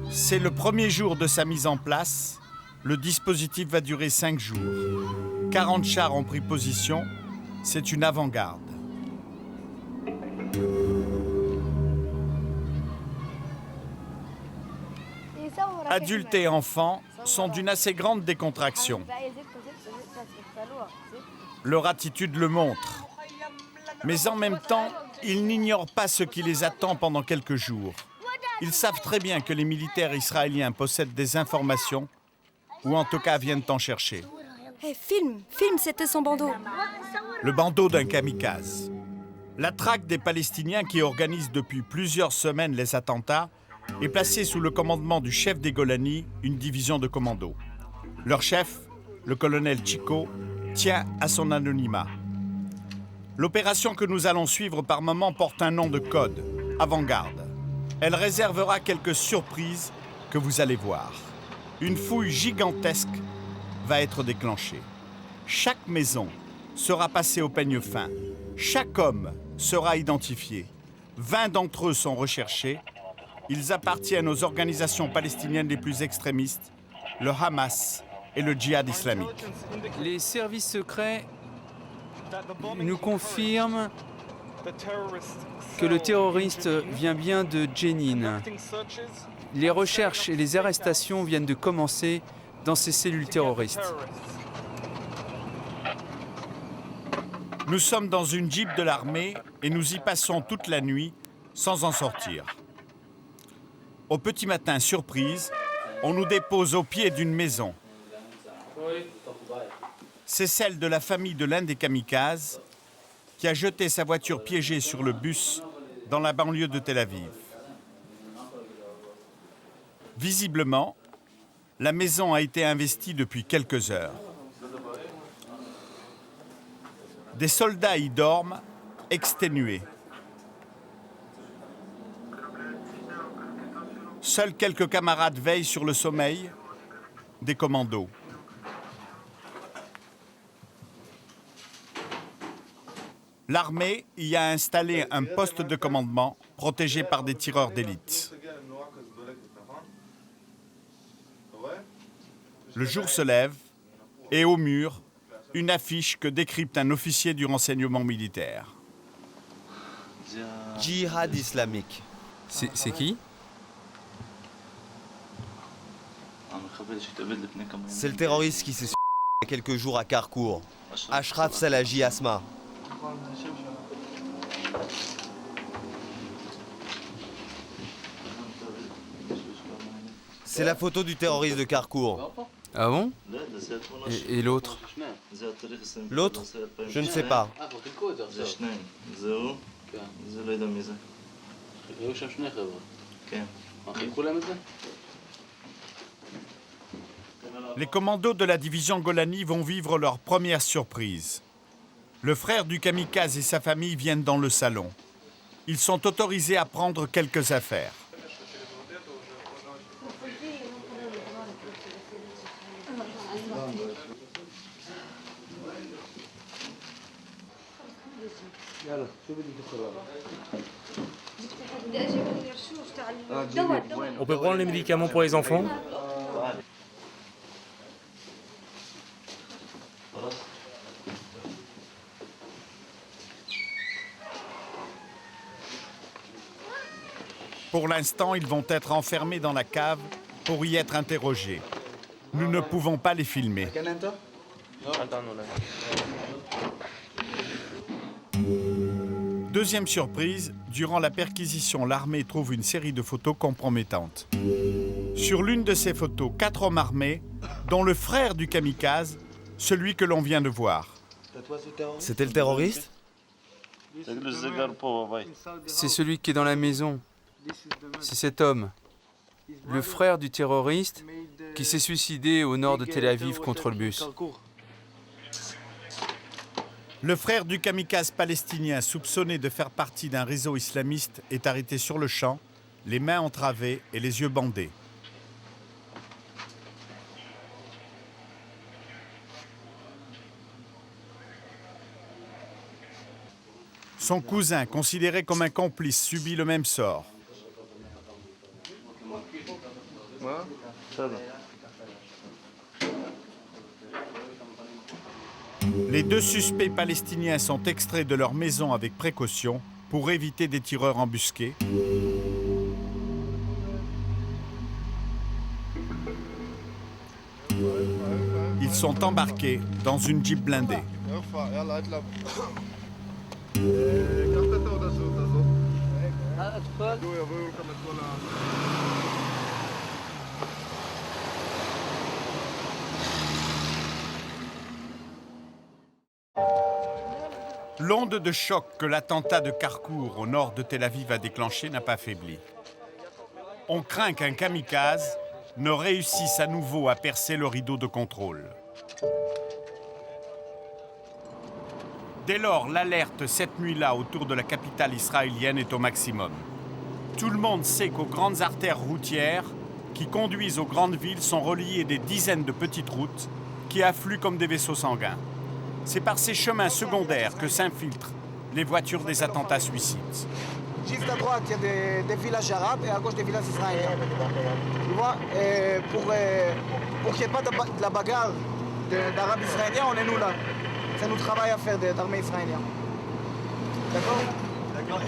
Speaker 1: C'est le premier jour de sa mise en place. Le dispositif va durer 5 jours. 40 chars ont pris position. C'est une avant-garde. Adultes et enfants sont d'une assez grande décontraction. Leur attitude le montre. Mais en même temps, ils n'ignorent pas ce qui les attend pendant quelques jours. Ils savent très bien que les militaires israéliens possèdent des informations, ou en tout cas viennent en chercher.
Speaker 13: Hey, filme, c'était son bandeau.
Speaker 1: Le bandeau d'un kamikaze. La traque des Palestiniens qui organisent depuis plusieurs semaines les attentats est placée sous le commandement du chef des Golani, une division de commando. Leur chef, le colonel Chico, tient à son anonymat. L'opération que nous allons suivre par moment porte un nom de code, avant-garde. Elle réservera quelques surprises que vous allez voir. Une fouille gigantesque va être déclenchée. Chaque maison sera passée au peigne fin. Chaque homme sera identifié. 20 d'entre eux sont recherchés. Ils appartiennent aux organisations palestiniennes les plus extrémistes, le Hamas et le djihad islamique.
Speaker 6: Les services secrets nous confirment que le terroriste vient bien de Jenin. Les recherches et les arrestations viennent de commencer dans ces cellules terroristes.
Speaker 1: Nous sommes dans une Jeep de l'armée et nous y passons toute la nuit sans en sortir. Au petit matin, surprise, on nous dépose au pied d'une maison. C'est celle de la famille de l'un des kamikazes qui a jeté sa voiture piégée sur le bus dans la banlieue de Tel Aviv. Visiblement, la maison a été investie depuis quelques heures. Des soldats y dorment, exténués. Seuls quelques camarades veillent sur le sommeil des commandos. L'armée y a installé un poste de commandement protégés par des tireurs d'élite. Le jour se lève et au mur, une affiche que décrypte un officier du renseignement militaire.
Speaker 16: Djihad islamique.
Speaker 6: C'est qui?
Speaker 16: C'est le terroriste qui s'est suicidé il y a quelques jours à Karkour. Ashraf Salaji Asma. C'est la photo du terroriste de Karkour.
Speaker 6: Ah bon? Et l'autre?
Speaker 16: L'autre? Je ne sais pas.
Speaker 1: Les commandos de la division Golani vont vivre leur première surprise. Le frère du kamikaze et sa famille viennent dans le salon. Ils sont autorisés à prendre quelques affaires.
Speaker 17: On peut prendre les médicaments pour les enfants?
Speaker 1: Pour l'instant, ils vont être enfermés dans la cave pour y être interrogés. Nous ne pouvons pas les filmer. Deuxième surprise, durant la perquisition, l'armée trouve une série de photos compromettantes. Sur l'une de ces photos, 4 hommes armés, dont le frère du kamikaze, celui que l'on vient de voir.
Speaker 16: C'était le terroriste?
Speaker 6: C'est celui qui est dans la maison. C'est cet homme, le frère du terroriste qui s'est suicidé au nord de Tel Aviv contre le bus.
Speaker 1: Le frère du kamikaze palestinien soupçonné de faire partie d'un réseau islamiste est arrêté sur le champ, les mains entravées et les yeux bandés. Son cousin, considéré comme un complice, subit le même sort. Les 2 suspects palestiniens sont extraits de leur maison avec précaution pour éviter des tireurs embusqués. Ils sont embarqués dans une Jeep blindée. L'onde de choc que l'attentat de Karkour au nord de Tel Aviv a déclenché n'a pas faibli. On craint qu'un kamikaze ne réussisse à nouveau à percer le rideau de contrôle. Dès lors, l'alerte cette nuit-là autour de la capitale israélienne est au maximum. Tout le monde sait qu'aux grandes artères routières qui conduisent aux grandes villes sont reliées des dizaines de petites routes qui affluent comme des vaisseaux sanguins. C'est par ces chemins secondaires que s'infiltrent les voitures des attentats suicides.
Speaker 18: Juste à droite, il y a des villages arabes et à gauche des villages israéliens. Tu vois, pour qu'il n'y ait pas de la bagarre d'arabes israéliens, on est nous là. C'est notre travail à faire d'armée israélienne. D'accord?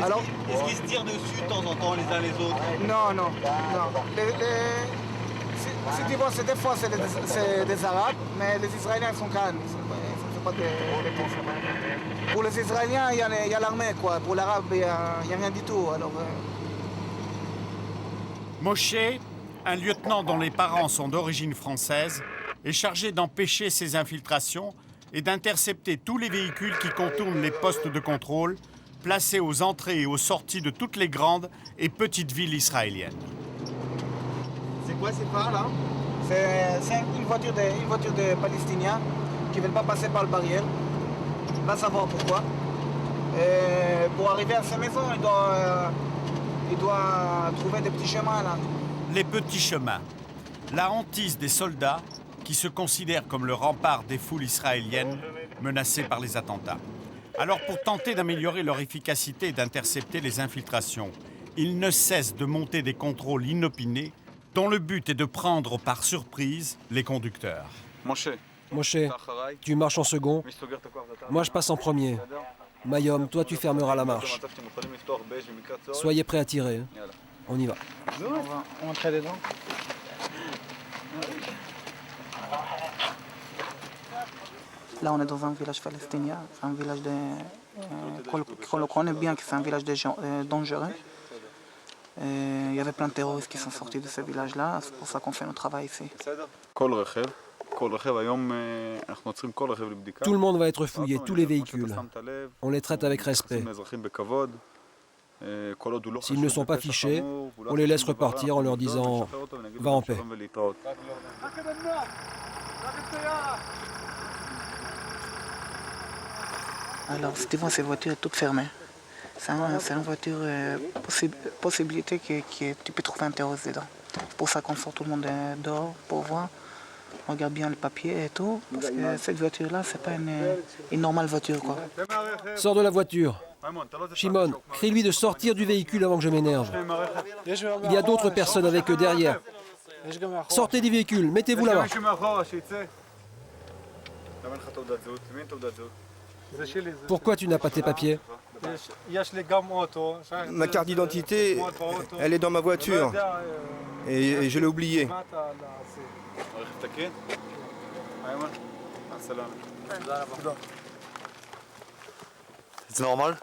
Speaker 14: Alors, est-ce qu'ils se tirent dessus de temps en temps les uns les autres?
Speaker 18: Non. Si tu vois, des fois c'est des Arabes, mais les Israéliens ils sont calmes. Pas de... Pour les Israéliens, il y a l'armée, quoi. Pour l'Arabe, il n'y a rien du tout. Alors,
Speaker 1: Moshe, un lieutenant dont les parents sont d'origine française, est chargé d'empêcher ces infiltrations et d'intercepter tous les véhicules qui contournent les postes de contrôle placés aux entrées et aux sorties de toutes les grandes et petites villes israéliennes.
Speaker 18: C'est quoi ces phares là? C'est une voiture de Palestiniens qui ne veulent pas passer par la barrière. Pas savoir pourquoi. Et pour arriver à sa maison, il doit trouver des petits chemins là.
Speaker 1: Les petits chemins. La hantise des soldats qui se considèrent comme le rempart des foules israéliennes menacées par les attentats. Alors pour tenter d'améliorer leur efficacité et d'intercepter les infiltrations, ils ne cessent de monter des contrôles inopinés dont le but est de prendre par surprise les conducteurs.
Speaker 3: Moshe, tu marches en second. Moi, je passe en premier. Mayom, toi, tu fermeras la marche. Soyez prêts à tirer. On y va.
Speaker 18: On va entrer dedans. Là, on est dans un village palestinien, un village qu'on le connaît bien, qui c'est un village dangereux. Il y avait plein de terroristes qui sont sortis de ce village-là, c'est pour ça qu'on fait notre travail ici.
Speaker 3: Tout le monde va être fouillé, tous les véhicules. On les traite avec respect. S'ils ne sont pas fichés, on les laisse repartir en leur disant « va en paix ».
Speaker 18: Alors, si tu vois, cette voiture est toute fermée. C'est une voiture, possibilité que tu peux trouver un terroriste dedans. C'est pour ça qu'on sort tout le monde dehors pour voir. On regarde bien le papier et tout, parce que cette voiture-là, c'est pas une normale voiture, quoi.
Speaker 3: Sors de la voiture. Shimon, crie-lui de sortir du véhicule avant que je m'énerve. Il y a d'autres personnes avec eux derrière. Sortez du véhicule, mettez-vous là-bas. Pourquoi tu n'as pas tes papiers?
Speaker 19: Ma carte d'identité, elle est dans ma voiture. Et je l'ai oubliée.
Speaker 16: C'est normal?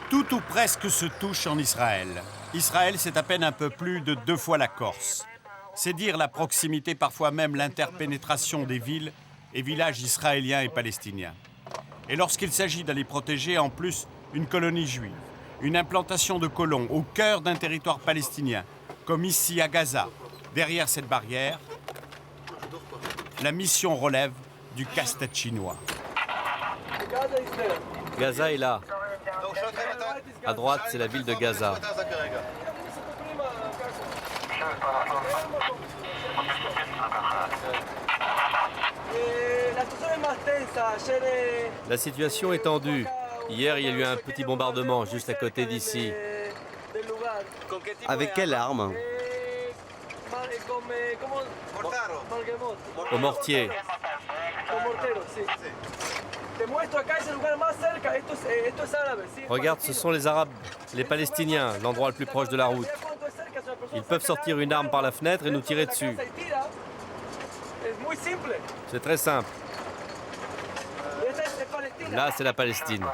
Speaker 1: Tout ou presque se touche en Israël. Israël, c'est à peine un peu plus de 2 fois la Corse. C'est dire la proximité, parfois même l'interpénétration des villes et villages israéliens et palestiniens. Et lorsqu'il s'agit d'aller protéger en plus une colonie juive, une implantation de colons au cœur d'un territoire palestinien, comme ici à Gaza, derrière cette barrière, la mission relève du casse-tête chinois.
Speaker 7: Gaza est là. À droite, c'est la ville de Gaza. La situation est tendue. Hier, il y a eu un petit bombardement juste à côté d'ici.
Speaker 16: Avec quelle arme?
Speaker 7: Au mortier. Regarde, ce sont les Arabes, les Palestiniens, l'endroit le plus proche de la route. Ils peuvent sortir une arme par la fenêtre et nous tirer dessus. C'est très simple. Là, c'est la Palestine.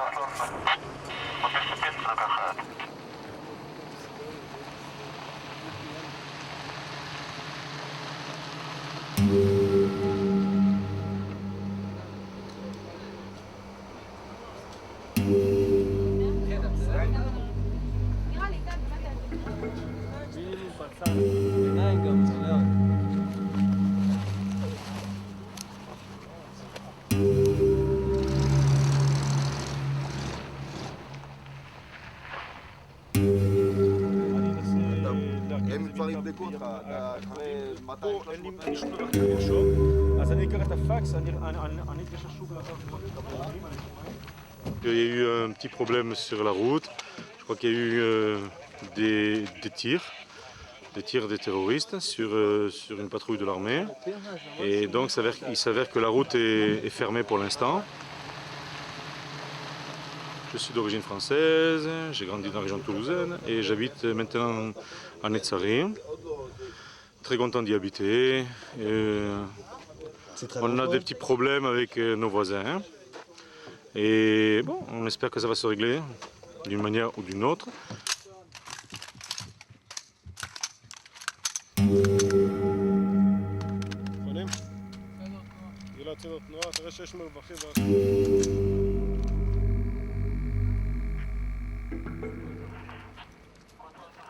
Speaker 20: Il y a eu un petit problème sur la route. Je crois qu'il y a eu des tirs des terroristes sur une patrouille de l'armée. Et donc il s'avère que la route est fermée pour l'instant. Je suis d'origine française, j'ai grandi dans la région toulousaine et j'habite maintenant en Netzarim. Très content d'y habiter. On a des petits problèmes avec nos voisins. Et bon, on espère que ça va se régler d'une manière ou d'une autre. «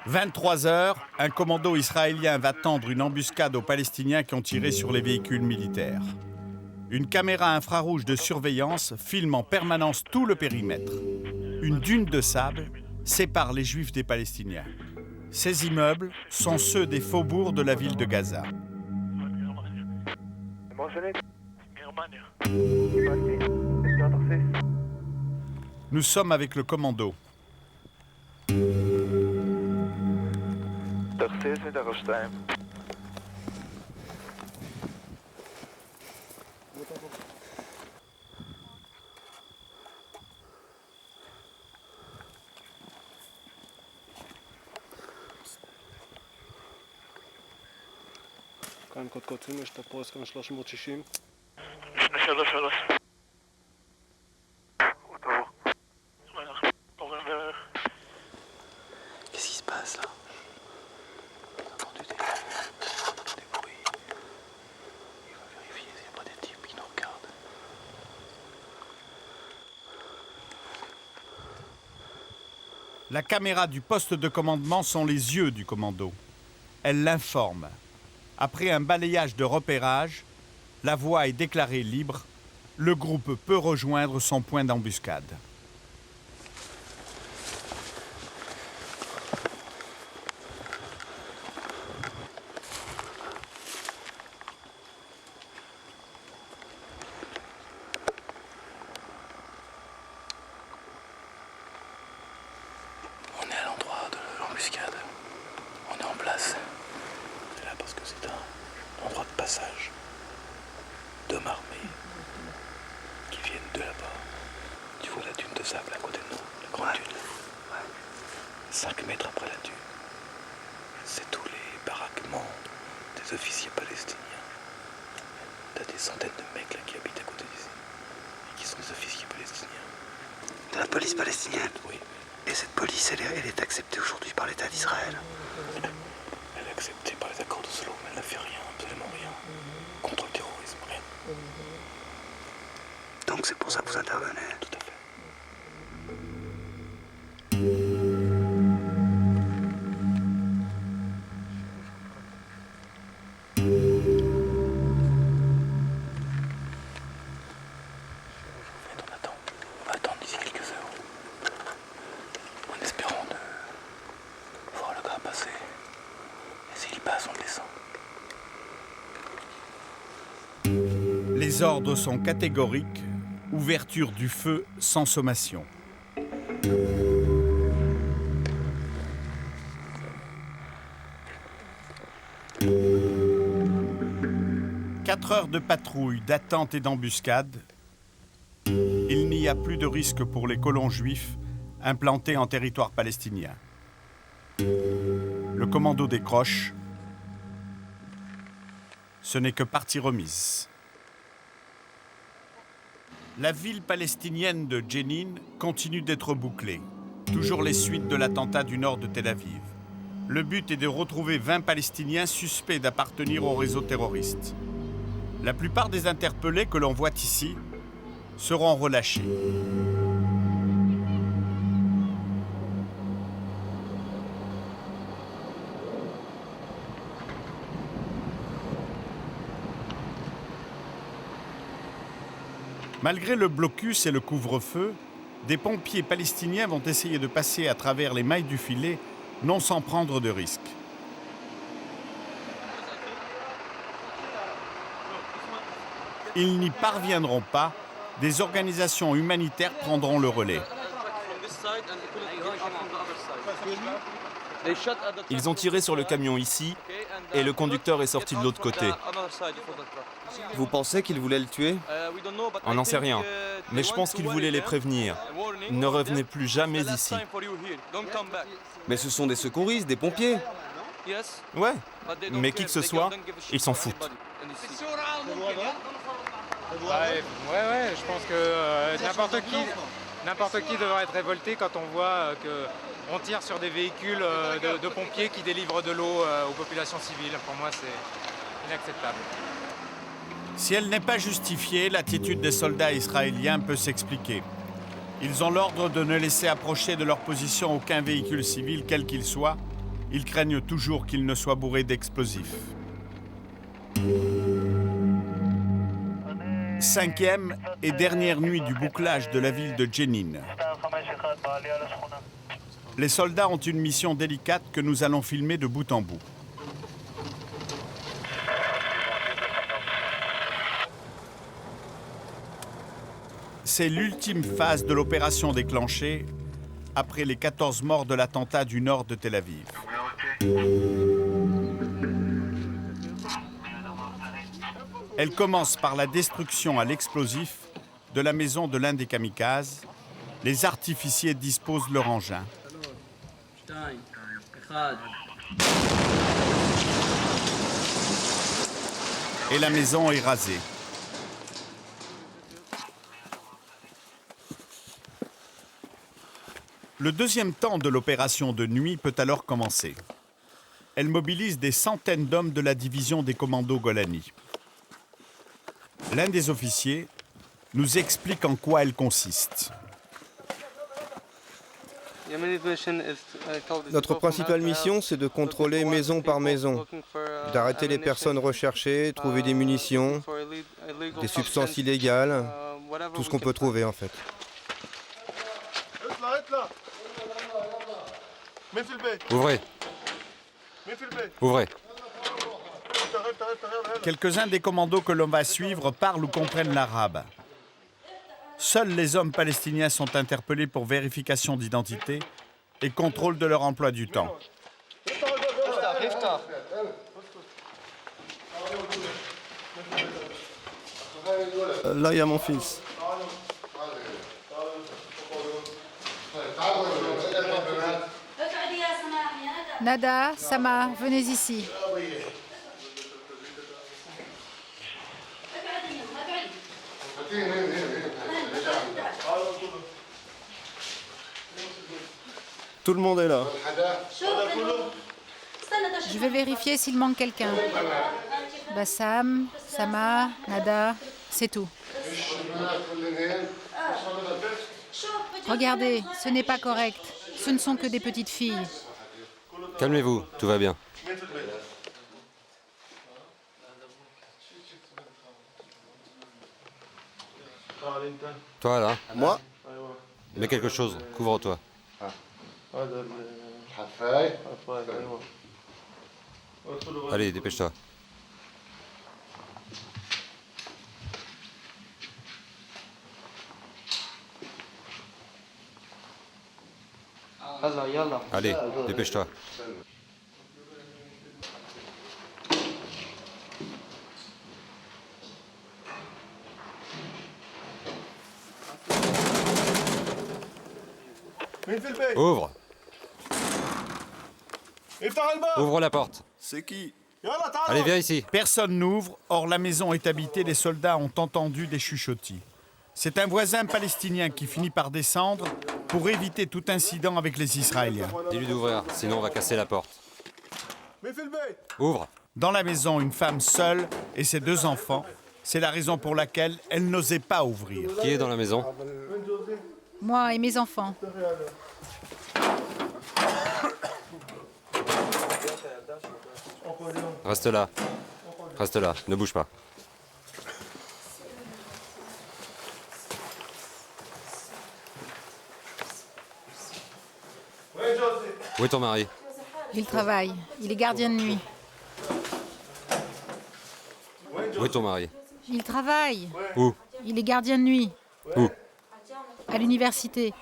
Speaker 1: 23h, un commando israélien va tendre une embuscade aux Palestiniens qui ont tiré sur les véhicules militaires. Une caméra infrarouge de surveillance filme en permanence tout le périmètre. Une dune de sable sépare les Juifs des Palestiniens. Ces immeubles sont ceux des faubourgs de la ville de Gaza. Nous sommes avec le commando.
Speaker 21: קוד קוצים, יש את הפרוס כאן 360.
Speaker 8: Qu'est-ce qui se passe là? On a entendu des bruits. Il va vérifier s'il n'y a pas des types qui nous regardent.
Speaker 1: La caméra du poste de commandement sont les yeux du commando. Elle l'informe. Après un balayage de repérage, la voie est déclarée libre. Le groupe peut rejoindre son point d'embuscade.
Speaker 8: On est à l'endroit de l'embuscade. On est en place. C'est là parce que c'est un endroit de passage d'hommes armés qui viennent de là-bas. Tu vois la dune de sable à côté de nous, la grande dune. 5 mètres après la dune, c'est tous les baraquements des officiers palestiniens. T'as des centaines de mecs là qui habitent à côté d'ici et qui sont des officiers palestiniens. De la police palestinienne? Oui. Et cette police, elle est acceptée aujourd'hui par l'État d'Israël? Elle est acceptée par les accords d'Oslo, mais elle ne fait rien, absolument rien. Contre le terrorisme, rien. Donc c'est pour ça que vous intervenez? Tout à fait. On va attendre d'ici quelques heures. En espérant de voir le gars passer. Et s'il passe, on le descend.
Speaker 1: Les ordres sont catégoriques. Ouverture du feu sans sommation. Quatre heures de patrouille, d'attente et d'embuscade. Il n'y a plus de risque pour les colons juifs implantés en territoire palestinien. Le commando décroche. Ce n'est que partie remise. La ville palestinienne de Jenin continue d'être bouclée. Toujours les suites de l'attentat du nord de Tel Aviv. Le but est de retrouver 20 Palestiniens suspects d'appartenir au réseau terroriste. La plupart des interpellés que l'on voit ici seront relâchés. Malgré le blocus et le couvre-feu, des pompiers palestiniens vont essayer de passer à travers les mailles du filet, non sans prendre de risques. Ils n'y parviendront pas, des organisations humanitaires prendront le relais.
Speaker 22: Ils ont tiré sur le camion ici et le conducteur est sorti de l'autre côté.
Speaker 16: Vous pensez qu'ils voulaient le tuer?
Speaker 22: On n'en sait rien, mais je pense qu'ils voulaient les prévenir. Ne revenez plus jamais ici.
Speaker 16: Mais ce sont des secouristes, des pompiers.
Speaker 22: Ouais, mais qui que ce soit, ils s'en foutent.
Speaker 23: Ouais, je pense que n'importe qui devrait être révolté quand on voit qu'on tire sur des véhicules de pompiers qui délivrent de l'eau aux populations civiles. Pour moi, c'est inacceptable.
Speaker 1: Si elle n'est pas justifiée, l'attitude des soldats israéliens peut s'expliquer. Ils ont l'ordre de ne laisser approcher de leur position aucun véhicule civil, quel qu'il soit. Ils craignent toujours qu'il ne soit bourré d'explosifs. 5e et dernière nuit du bouclage de la ville de Jenin. Les soldats ont une mission délicate que nous allons filmer de bout en bout. C'est l'ultime phase de l'opération déclenchée après les 14 morts de l'attentat du nord de Tel Aviv. Elle commence par la destruction à l'explosif de la maison de l'un des kamikazes. Les artificiers disposent leur engin. Et la maison est rasée. Le deuxième temps de l'opération de nuit peut alors commencer. Elle mobilise des centaines d'hommes de la division des commandos Golani. L'un des officiers nous explique en quoi elle consiste.
Speaker 19: Notre principale mission, c'est de contrôler maison par maison, d'arrêter les personnes recherchées, trouver des munitions, des substances illégales, tout ce qu'on peut trouver en fait.
Speaker 9: Ouvrez. Ouvrez.
Speaker 1: Quelques-uns des commandos que l'on va suivre parlent ou comprennent l'arabe. Seuls les hommes palestiniens sont interpellés pour vérification d'identité et contrôle de leur emploi du temps.
Speaker 19: Là, il y a mon fils.
Speaker 11: Nada, Sama, venez ici.
Speaker 19: Tout le monde est là.
Speaker 11: Je vais vérifier s'il manque quelqu'un. Bassam, Sama, Nada, c'est tout. Regardez, ce n'est pas correct. Ce ne sont que des petites filles.
Speaker 9: Calmez-vous, tout va bien. Toi là.
Speaker 19: Moi?
Speaker 9: Mets quelque chose, couvre-toi. Allez, dépêche-toi. Allez, dépêche-toi. Ouvre. Ouvre la porte.
Speaker 1: C'est qui?
Speaker 9: Allez, viens ici.
Speaker 1: Personne n'ouvre. Or, la maison est habitée. Les soldats ont entendu des chuchotis. C'est un voisin palestinien qui finit par descendre pour éviter tout incident avec les Israéliens.
Speaker 9: Dis-lui d'ouvrir, sinon on va casser la porte. Ouvre.
Speaker 1: Dans la maison, une femme seule et ses 2 enfants. C'est la raison pour laquelle elle n'osait pas ouvrir.
Speaker 9: Qui est dans la maison?
Speaker 11: Moi et mes enfants.
Speaker 9: Reste là. Reste là, ne bouge pas. Où est ton mari?
Speaker 11: Il travaille. Il est gardien de nuit.
Speaker 9: Où est ton mari?
Speaker 11: Il travaille.
Speaker 9: Où?
Speaker 11: Il est gardien de nuit.
Speaker 9: Où?
Speaker 11: À l'université.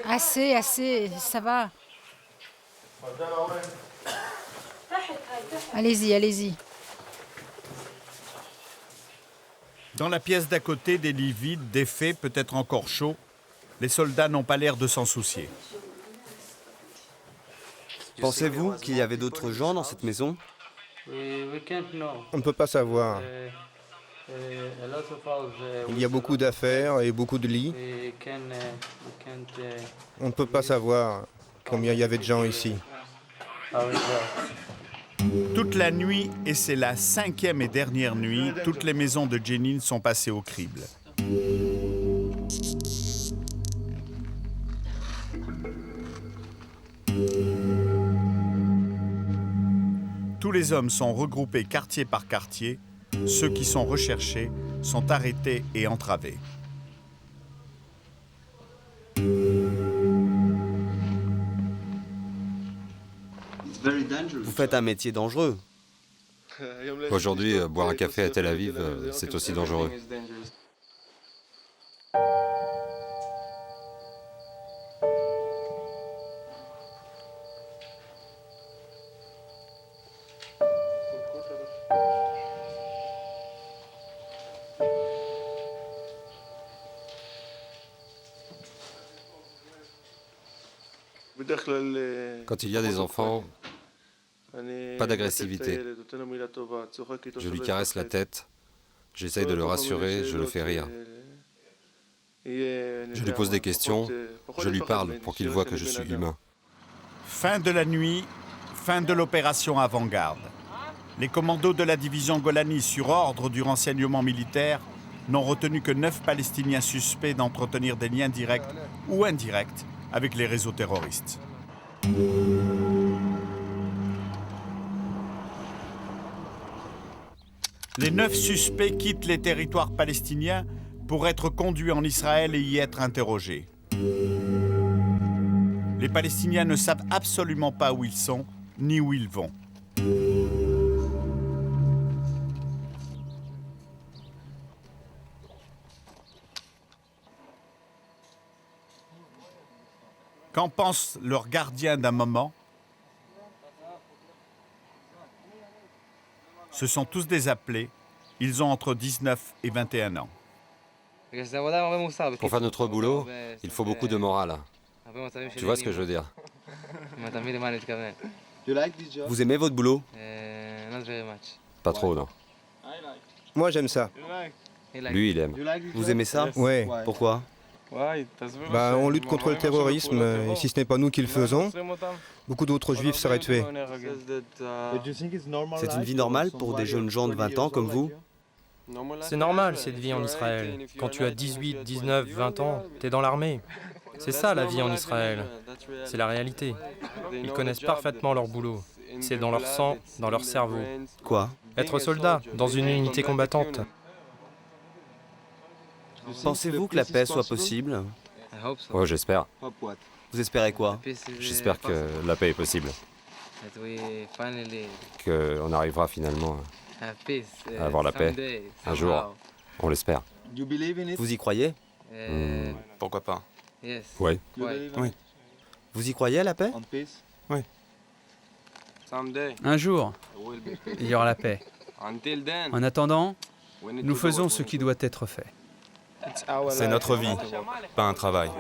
Speaker 11: Assez, ça va. Allez-y, allez-y.
Speaker 1: Dans la pièce d'à côté, des lits vides, défaits, peut-être encore chauds. Les soldats n'ont pas l'air de s'en soucier.
Speaker 16: Pensez-vous qu'il y avait d'autres gens dans cette maison?
Speaker 19: On ne peut pas savoir. Il y a beaucoup d'affaires et beaucoup de lits. On ne peut pas savoir combien il y avait de gens ici.
Speaker 1: Toute la nuit, et c'est la 5e et dernière nuit, toutes les maisons de Jenin sont passées au crible. Tous les hommes sont regroupés quartier par quartier. Ceux qui sont recherchés sont arrêtés et entravés.
Speaker 16: Vous faites un métier dangereux.
Speaker 9: Aujourd'hui, boire un café à Tel Aviv, c'est aussi dangereux. Quand il y a des enfants, pas d'agressivité. Je lui caresse la tête, j'essaye de le rassurer, je le fais rire. Je lui pose des questions, je lui parle pour qu'il voit que je suis humain.
Speaker 1: Fin de la nuit, fin de l'opération Avant-Garde. Les commandos de la division Golani, sur ordre du renseignement militaire, n'ont retenu que 9 Palestiniens suspects d'entretenir des liens directs ou indirects avec les réseaux terroristes. Les 9 suspects quittent les territoires palestiniens pour être conduits en Israël et y être interrogés. Les Palestiniens ne savent absolument pas où ils sont, ni où ils vont. Qu'en pense leur gardien d'un moment? Ce sont tous des appelés. Ils ont entre 19 et 21 ans.
Speaker 9: Pour faire notre boulot, il faut beaucoup de morale. Tu vois ce que je veux dire?
Speaker 16: Vous aimez votre boulot?
Speaker 9: Pas trop, non.
Speaker 19: Moi, j'aime ça.
Speaker 9: Lui, il aime.
Speaker 16: Vous aimez ça?
Speaker 19: Ouais.
Speaker 16: Pourquoi?
Speaker 19: Bah, on lutte contre le terrorisme, et si ce n'est pas nous qui le faisons, beaucoup d'autres juifs seraient tués.
Speaker 16: C'est une vie normale pour des jeunes gens de 20 ans comme vous?
Speaker 17: C'est normal cette vie en Israël. Quand tu as 18, 19, 20 ans, t'es dans l'armée. C'est ça la vie en Israël. C'est la réalité. Ils connaissent parfaitement leur boulot. C'est dans leur sang, dans leur cerveau.
Speaker 16: Quoi?
Speaker 17: Être soldat, dans une unité combattante.
Speaker 16: Pensez-vous que la paix soit possible?
Speaker 9: Ouais, j'espère.
Speaker 16: Vous espérez quoi?
Speaker 9: J'espère que la paix est possible. Qu'on arrivera finalement à avoir la paix. Un jour, on l'espère.
Speaker 16: Vous y croyez?
Speaker 22: Pourquoi pas?
Speaker 9: Oui.
Speaker 22: Oui.
Speaker 16: Vous y croyez à la paix?
Speaker 22: Oui.
Speaker 6: Un jour, il y aura la paix. En attendant, nous faisons ce qui doit être fait.
Speaker 22: C'est notre vie, pas un travail.